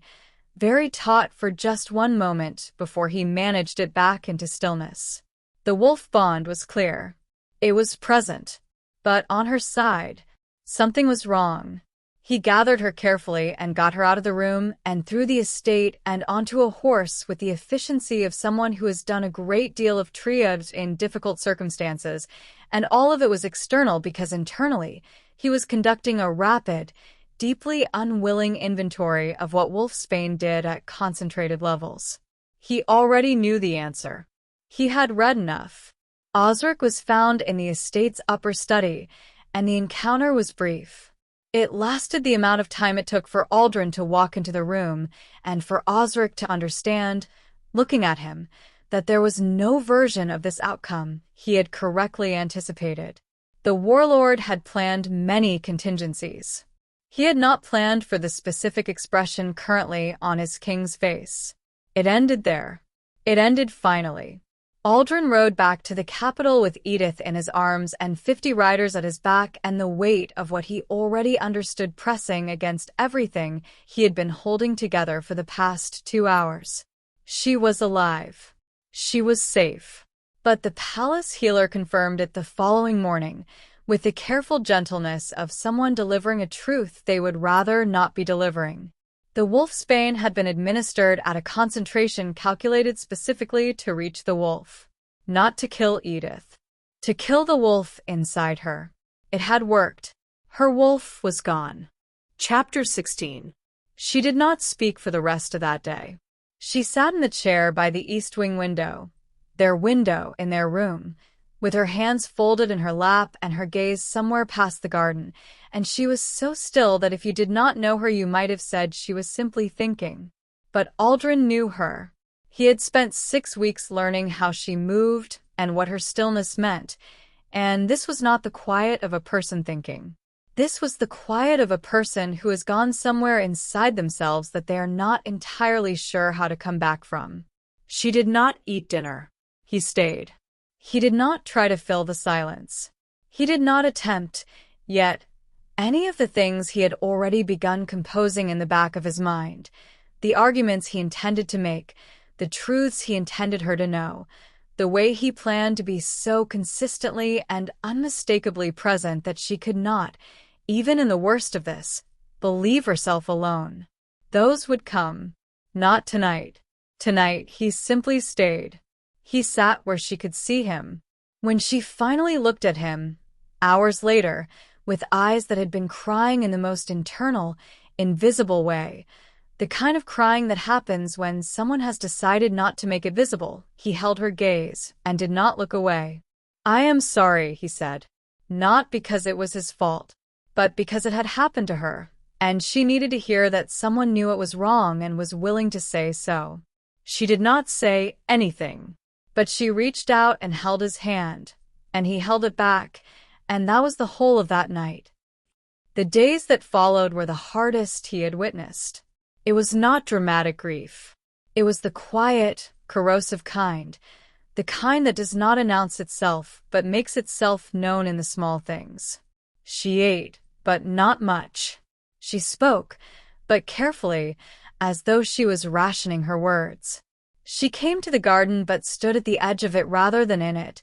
very taut for just one moment before he managed it back into stillness. The wolf bond was clear. It was present. But on her side, something was wrong. He gathered her carefully and got her out of the room and through the estate and onto a horse with the efficiency of someone who has done a great deal of triage in difficult circumstances, and all of it was external because internally he was conducting a rapid, deeply unwilling inventory of what Wolfsbane did at concentrated levels. He already knew the answer. He had read enough. Osric was found in the estate's upper study, and the encounter was brief. It lasted the amount of time it took for Aldrin to walk into the room and for Osric to understand, looking at him, that there was no version of this outcome he had correctly anticipated. The warlord had planned many contingencies. He had not planned for the specific expression currently on his king's face. It ended there. It ended finally. Aldrin rode back to the capital with Edith in his arms and 50 riders at his back and the weight of what he already understood pressing against everything he had been holding together for the past 2 hours. She was alive. She was safe. But the palace healer confirmed it the following morning, with the careful gentleness of someone delivering a truth they would rather not be delivering. The wolfsbane had been administered at a concentration calculated specifically to reach the wolf, not to kill Edith, to kill the wolf inside her. It had worked. Her wolf was gone. Chapter 16. She did not speak for the rest of that day. She sat in the chair by the east wing window, their window in their room, with her hands folded in her lap and her gaze somewhere past the garden, and she was so still that if you did not know her you might have said she was simply thinking. But Aldrin knew her. He had spent 6 weeks learning how she moved and what her stillness meant, and this was not the quiet of a person thinking. This was the quiet of a person who has gone somewhere inside themselves that they are not entirely sure how to come back from. She did not eat dinner. He stayed. He did not try to fill the silence. He did not attempt, yet, any of the things he had already begun composing in the back of his mind, the arguments he intended to make, the truths he intended her to know, the way he planned to be so consistently and unmistakably present that she could not, even in the worst of this, believe herself alone. Those would come. Not tonight. Tonight, he simply stayed. He sat where she could see him. When she finally looked at him, hours later, with eyes that had been crying in the most internal, invisible way, the kind of crying that happens when someone has decided not to make it visible, he held her gaze and did not look away. "I am sorry," he said. Not because it was his fault, but because it had happened to her, and she needed to hear that someone knew it was wrong and was willing to say so. She did not say anything, but she reached out and held his hand, and he held it back, and that was the whole of that night. The days that followed were the hardest he had witnessed. It was not dramatic grief. It was the quiet, corrosive kind, the kind that does not announce itself but makes itself known in the small things. She ate, but not much. She spoke, but carefully, as though she was rationing her words. She came to the garden but stood at the edge of it rather than in it,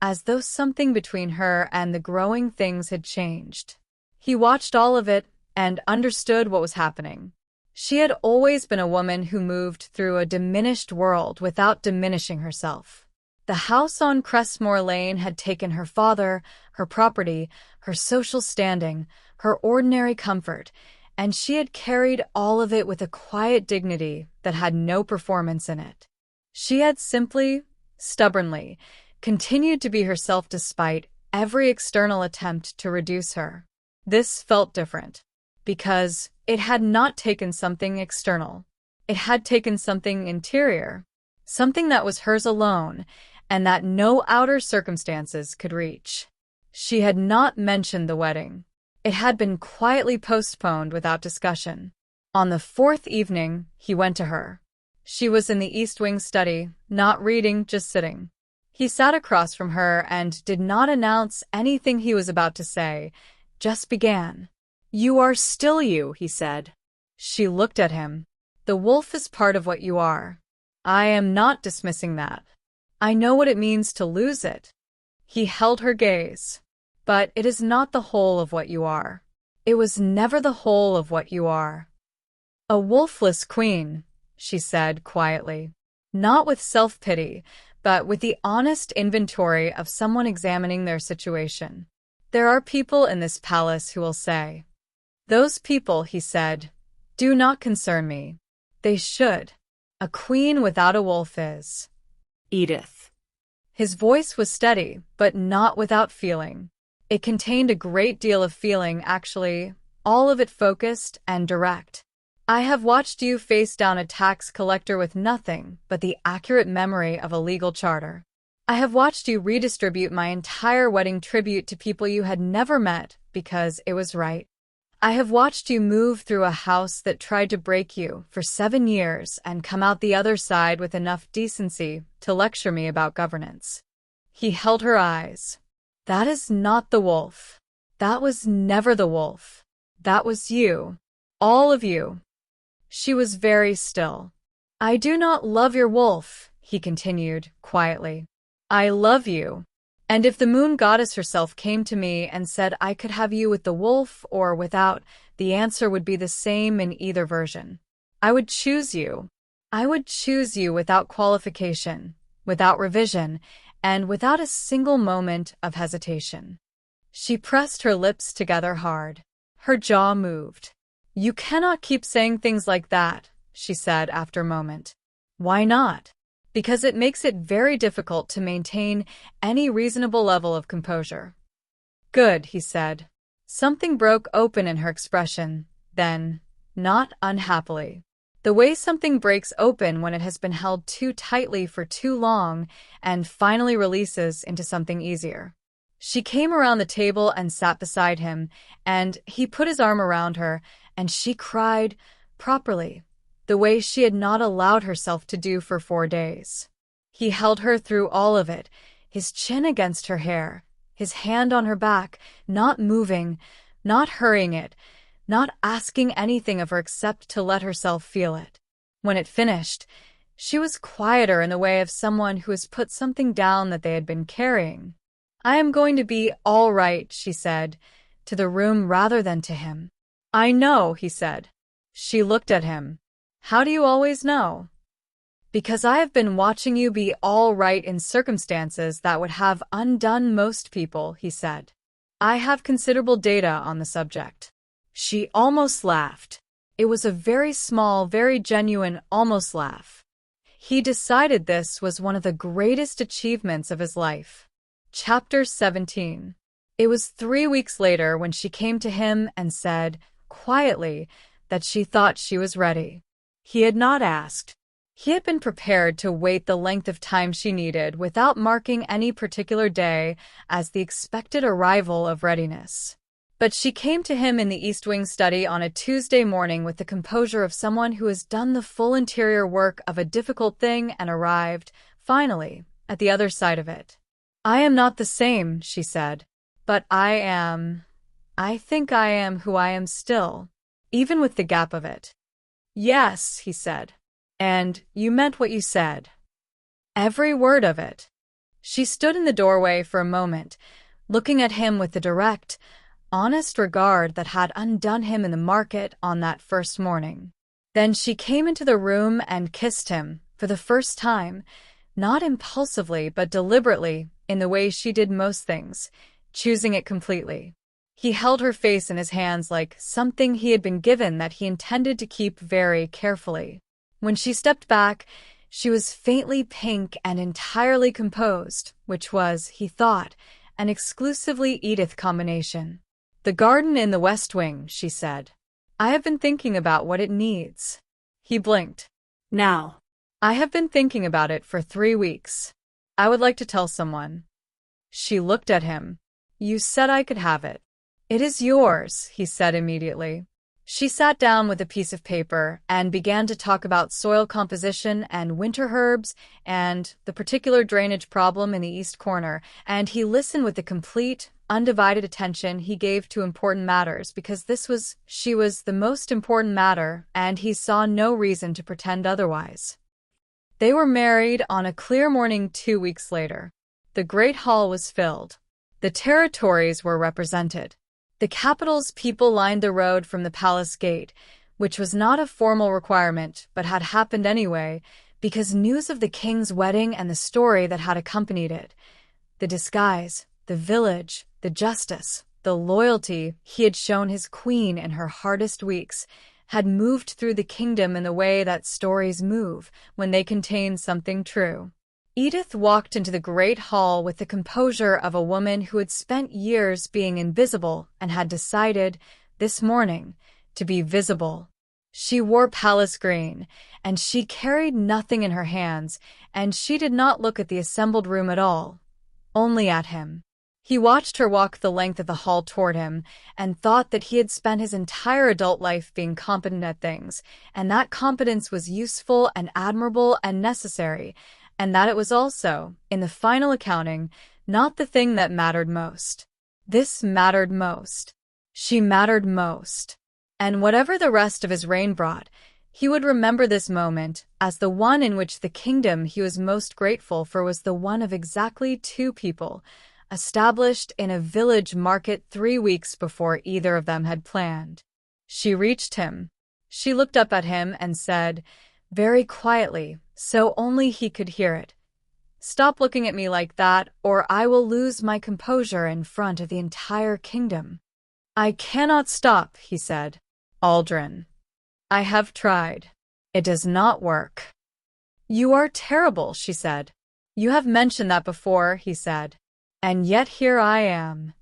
as though something between her and the growing things had changed. He watched all of it and understood what was happening. She had always been a woman who moved through a diminished world without diminishing herself. The house on Crestmore Lane had taken her father, her property, her social standing, her ordinary comfort, and she had carried all of it with a quiet dignity that had no performance in it. She had simply, stubbornly, continued to be herself despite every external attempt to reduce her. This felt different, because it had not taken something external. It had taken something interior, something that was hers alone, and that no outer circumstances could reach. She had not mentioned the wedding. It had been quietly postponed without discussion. On the 4th evening, he went to her. She was in the East Wing study, not reading, just sitting. He sat across from her and did not announce anything he was about to say, just began. "You are still you," he said. She looked at him. "The wolf is part of what you are. I am not dismissing that. I know what it means to lose it." He held her gaze. "But it is not the whole of what you are. It was never the whole of what you are." "A wolfless queen," she said quietly, not with self-pity, but with the honest inventory of someone examining their situation. "There are people in this palace who will say." "Those people," he said, "do not concern me. They should. A queen without a wolf is." "Edith." His voice was steady, but not without feeling. It contained a great deal of feeling, actually, all of it focused and direct. "I have watched you face down a tax collector with nothing but the accurate memory of a legal charter. I have watched you redistribute my entire wedding tribute to people you had never met because it was right. I have watched you move through a house that tried to break you for 7 years and come out the other side with enough decency to lecture me about governance." He held her eyes. "That is not the wolf. That was never the wolf. That was you. All of you." She was very still. "I do not love your wolf," he continued, quietly. "I love you. And if the moon goddess herself came to me and said I could have you with the wolf or without, the answer would be the same in either version. I would choose you. I would choose you without qualification, without revision, and without a single moment of hesitation." She pressed her lips together hard. Her jaw moved. You cannot keep saying things like that, she said after a moment. Why not? Because it makes it very difficult to maintain any reasonable level of composure. Good, he said. Something broke open in her expression, then, not unhappily. The way something breaks open when it has been held too tightly for too long and finally releases into something easier. She came around the table and sat beside him, and he put his arm around her, and she cried, properly, the way she had not allowed herself to do for 4 days. He held her through all of it, his chin against her hair, his hand on her back, not moving, not hurrying it, not asking anything of her except to let herself feel it. When it finished, she was quieter in the way of someone who has put something down that they had been carrying. I am going to be all right, she said, to the room rather than to him. I know, he said. She looked at him. How do you always know? Because I have been watching you be all right in circumstances that would have undone most people, he said. I have considerable data on the subject. She almost laughed. It was a very small, very genuine almost laugh. He decided this was one of the greatest achievements of his life. Chapter 17. It was 3 weeks later when she came to him and said, quietly, that she thought she was ready. He had not asked. He had been prepared to wait the length of time she needed without marking any particular day as the expected arrival of readiness. But she came to him in the East Wing study on a Tuesday morning with the composure of someone who has done the full interior work of a difficult thing and arrived, finally, at the other side of it. I am not the same, she said, but I think I am who I am still, even with the gap of it. Yes, he said. And you meant what you said. Every word of it. She stood in the doorway for a moment, looking at him with the direct, honest regard that had undone him in the market on that first morning. Then she came into the room and kissed him, for the first time, not impulsively but deliberately, in the way she did most things, choosing it completely. He held her face in his hands like something he had been given that he intended to keep very carefully. When she stepped back, she was faintly pink and entirely composed, which was, he thought, an exclusively Edith combination. The garden in the West Wing, she said. I have been thinking about what it needs. He blinked. Now. I have been thinking about it for 3 weeks. I would like to tell someone. She looked at him. You said I could have it. It is yours, he said immediately. She sat down with a piece of paper and began to talk about soil composition and winter herbs and the particular drainage problem in the east corner, and he listened with the complete, undivided attention he gave to important matters because she was the most important matter, and he saw no reason to pretend otherwise. They were married on a clear morning 2 weeks later. The great hall was filled. The territories were represented. The capital's people lined the road from the palace gate, which was not a formal requirement but had happened anyway because news of the king's wedding and the story that had accompanied it, the disguise, the village, the justice, the loyalty he had shown his queen in her hardest weeks, had moved through the kingdom in the way that stories move when they contain something true. Edith walked into the great hall with the composure of a woman who had spent years being invisible and had decided, this morning, to be visible. She wore palace green, and she carried nothing in her hands, and she did not look at the assembled room at all, only at him. He watched her walk the length of the hall toward him and thought that he had spent his entire adult life being competent at things, and that competence was useful and admirable and necessary, and that it was also, in the final accounting, not the thing that mattered most. This mattered most. She mattered most. And whatever the rest of his reign brought, he would remember this moment as the one in which the kingdom he was most grateful for was the one of exactly 2 people, established in a village market 3 weeks before either of them had planned. She reached him. She looked up at him and said, very quietly, so only he could hear it, "Stop looking at me like that, or I will lose my composure in front of the entire kingdom." "I cannot stop," he said. Aldrin. I have tried. It does not work. You are terrible, she said. You have mentioned that before, he said. And yet here I am.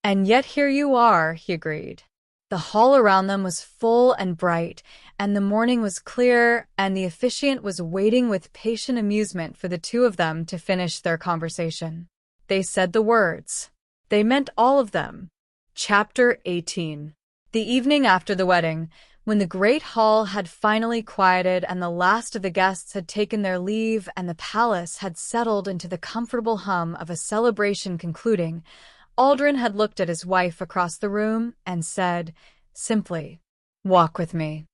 And yet here you are, he agreed. The hall around them was full and bright, and the morning was clear, and the officiant was waiting with patient amusement for the two of them to finish their conversation. They said the words. They meant all of them. Chapter 18. The evening after the wedding, when the great hall had finally quieted and the last of the guests had taken their leave and the palace had settled into the comfortable hum of a celebration concluding, Aldrin had looked at his wife across the room and said, simply, "Walk with me."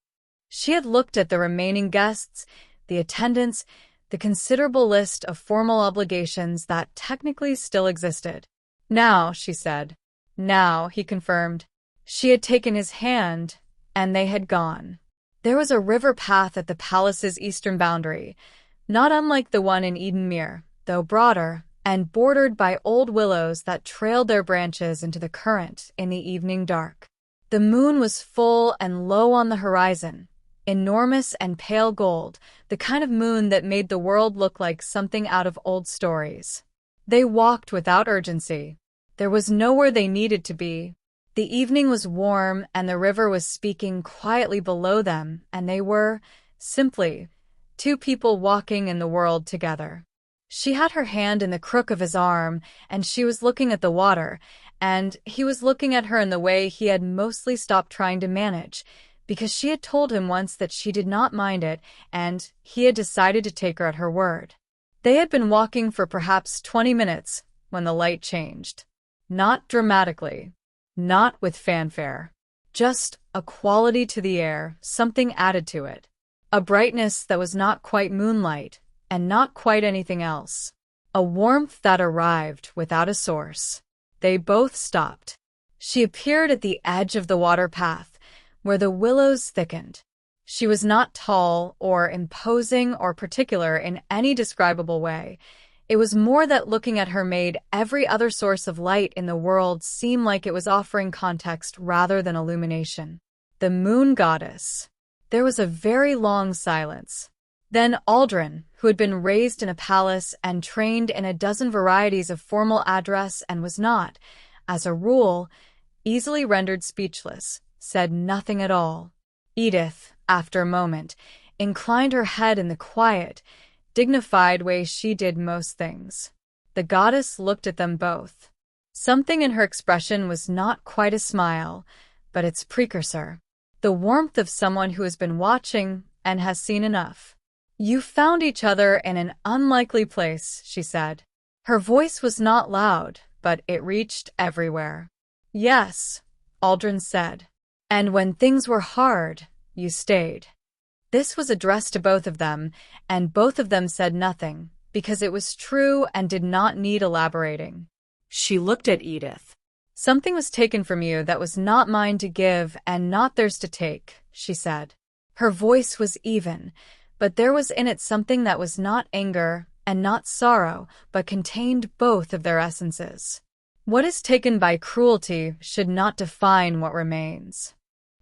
She had looked at the remaining guests, the attendants, the considerable list of formal obligations that technically still existed. Now, she said. Now, he confirmed. She had taken his hand, and they had gone. There was a river path at the palace's eastern boundary, not unlike the one in Edenmere, though broader, and bordered by old willows that trailed their branches into the current in the evening dark. The moon was full and low on the horizon, enormous and pale gold, the kind of moon that made the world look like something out of old stories. They walked without urgency. There was nowhere they needed to be. The evening was warm and the river was speaking quietly below them, and they were, simply, two people walking in the world together. She had her hand in the crook of his arm, and she was looking at the water, and he was looking at her in the way he had mostly stopped trying to manage, because she had told him once that she did not mind it, and he had decided to take her at her word. They had been walking for perhaps 20 minutes when the light changed. Not dramatically. Not with fanfare. Just a quality to the air, something added to it. A brightness that was not quite moonlight, and not quite anything else. A warmth that arrived without a source. They both stopped. She appeared at the edge of the water path, where the willows thickened. She was not tall or imposing or particular in any describable way. It was more that looking at her made every other source of light in the world seem like it was offering context rather than illumination. The moon goddess. There was a very long silence. Then Aldrin, who had been raised in a palace and trained in a dozen varieties of formal address and was not, as a rule, easily rendered speechless, said nothing at all. Edith, after a moment, inclined her head in the quiet, dignified way she did most things. The goddess looked at them both. Something in her expression was not quite a smile, but its precursor. The warmth of someone who has been watching and has seen enough. You found each other in an unlikely place, she said. Her voice was not loud, but it reached everywhere. Yes, Aldrin said. And when things were hard, you stayed. This was addressed to both of them, and both of them said nothing, because it was true and did not need elaborating. She looked at Edith. Something was taken from you that was not mine to give and not theirs to take, she said. Her voice was even, but there was in it something that was not anger and not sorrow, but contained both of their essences. What is taken by cruelty should not define what remains.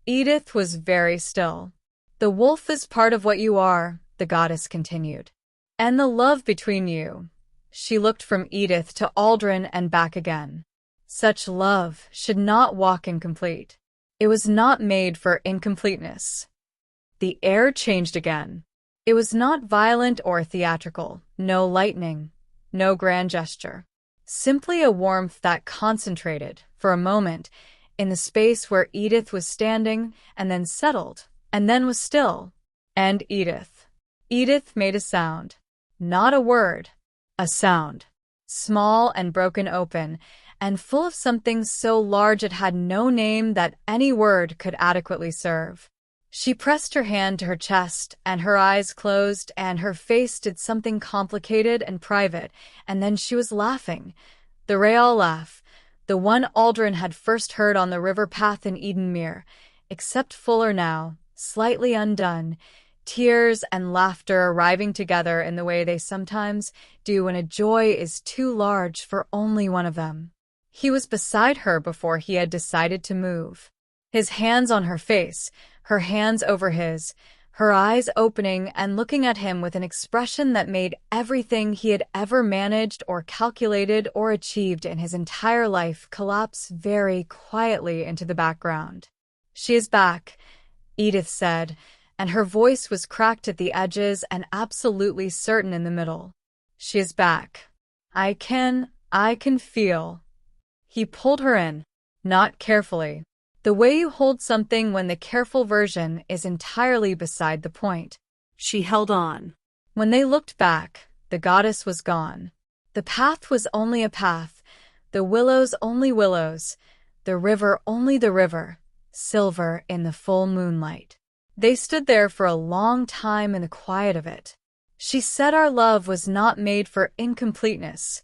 Edith was very still. The wolf is part of what you are, the goddess continued. And the love between you. She looked from Edith to Aldrin and back again. Such love should not walk incomplete. It was not made for incompleteness. The air changed again. It was not violent or theatrical, no lightning, no grand gesture. Simply a warmth that concentrated, for a moment, in the space where Edith was standing, and then settled, and then was still. And Edith. Edith made a sound. Not a word. A sound. Small and broken open, and full of something so large it had no name that any word could adequately serve. She pressed her hand to her chest, and her eyes closed, and her face did something complicated and private, and then she was laughing. The Real laugh, the one Aldrin had first heard on the river path in Edenmere, except fuller now, slightly undone, tears and laughter arriving together in the way they sometimes do when a joy is too large for only one of them. He was beside her before he had decided to move. his hands on her face, her hands over his, her eyes opening and looking at him with an expression that made everything he had ever managed or calculated or achieved in his entire life collapse very quietly into the background. "She is back," Edith said, and her voice was cracked at the edges and absolutely certain in the middle. "She is back. I can feel." He pulled her in, not carefully. The way you hold something when the careful version is entirely beside the point. She held on. When they looked back, the goddess was gone. The path was only a path, the willows only willows, the river only the river, silver in the full moonlight. They stood there for a long time in the quiet of it. "She said our love was not made for incompleteness,"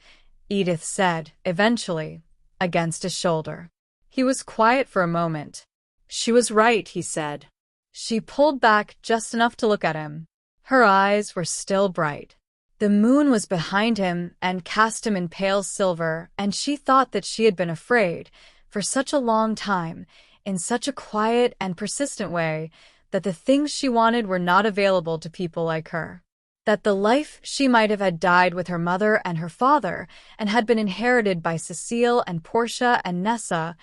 Edith said, eventually, against his shoulder. He was quiet for a moment. "She was right," he said. She pulled back just enough to look at him. Her eyes were still bright. The moon was behind him and cast him in pale silver, and she thought that she had been afraid, for such a long time, in such a quiet and persistent way, that the things she wanted were not available to people like her. That the life she might have had died with her mother and her father, and had been inherited by Cecile and Portia and Nessa,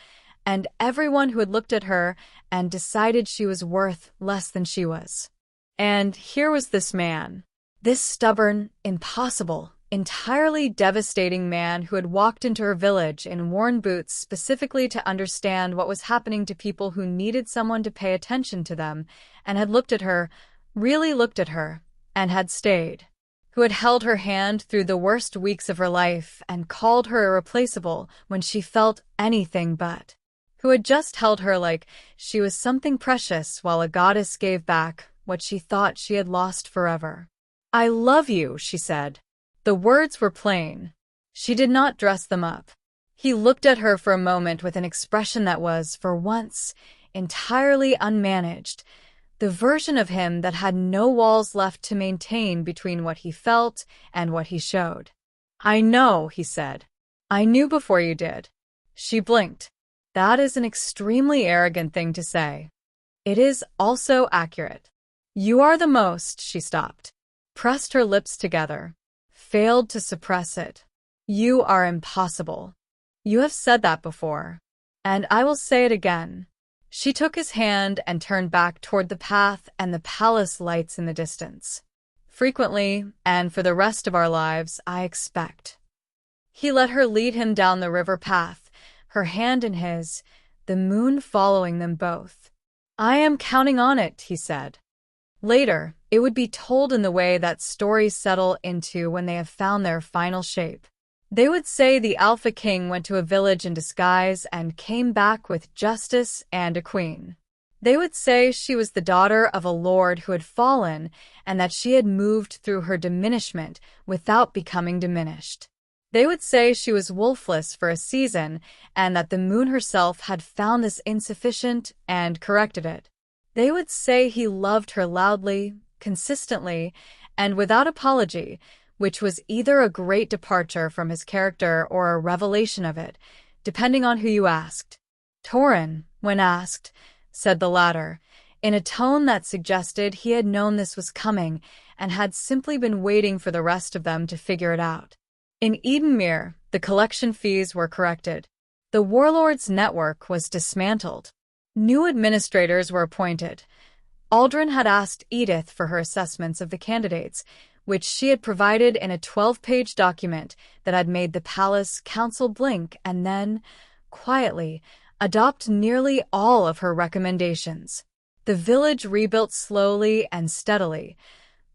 and everyone who had looked at her and decided she was worth less than she was. And here was this man, this stubborn, impossible, entirely devastating man who had walked into her village in worn boots specifically to understand what was happening to people who needed someone to pay attention to them, and had looked at her, really looked at her, and had stayed. Who had held her hand through the worst weeks of her life and called her irreplaceable when she felt anything but. Who had just held her like she was something precious while a goddess gave back what she thought she had lost forever. "I love you," she said. The words were plain. She did not dress them up. He looked at her for a moment with an expression that was, for once, entirely unmanaged, the version of him that had no walls left to maintain between what he felt and what he showed. "I know," he said. "I knew before you did." She blinked. That is an extremely arrogant thing to say. It is also accurate. "You are the most," she stopped, pressed her lips together, failed to suppress it. "You are impossible. You have said that before. And I will say it again." She took his hand and turned back toward the path and the palace lights in the distance. "Frequently, and for the rest of our lives, I expect." He let her lead him down the river path, her hand in his, the moon following them both. "I am counting on it," he said. Later, it would be told in the way that stories settle into when they have found their final shape. They would say the Alpha King went to a village in disguise and came back with justice and a queen. They would say she was the daughter of a lord who had fallen and that she had moved through her diminishment without becoming diminished. They would say she was wolfless for a season and that the moon herself had found this insufficient and corrected it. They would say he loved her loudly, consistently, and without apology, which was either a great departure from his character or a revelation of it, depending on who you asked. Torin, when asked, said the latter, in a tone that suggested he had known this was coming and had simply been waiting for the rest of them to figure it out. In Edenmere, the collection fees were corrected. The warlord's network was dismantled. New administrators were appointed. Aldrin had asked Edith for her assessments of the candidates, which she had provided in a 12-page document that had made the palace council blink and then, quietly, adopt nearly all of her recommendations. The village rebuilt slowly and steadily,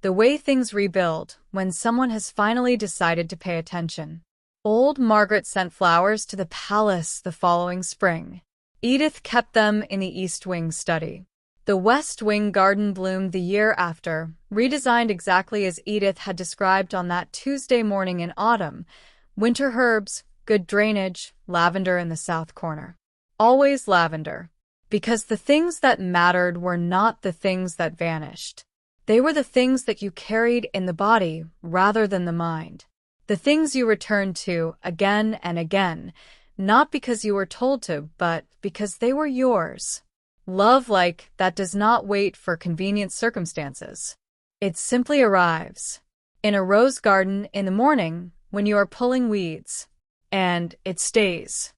the way things rebuild when someone has finally decided to pay attention. Old Margaret sent flowers to the palace the following spring. Edith kept them in the East Wing study. The West Wing garden bloomed the year after, redesigned exactly as Edith had described on that Tuesday morning in autumn. Winter herbs, good drainage, lavender in the south corner. Always lavender. Because the things that mattered were not the things that vanished. They were the things that you carried in the body rather than the mind. The things you returned to again and again, not because you were told to, but because they were yours. Love like that does not wait for convenient circumstances. It simply arrives. In a rose garden in the morning when you are pulling weeds. And it stays.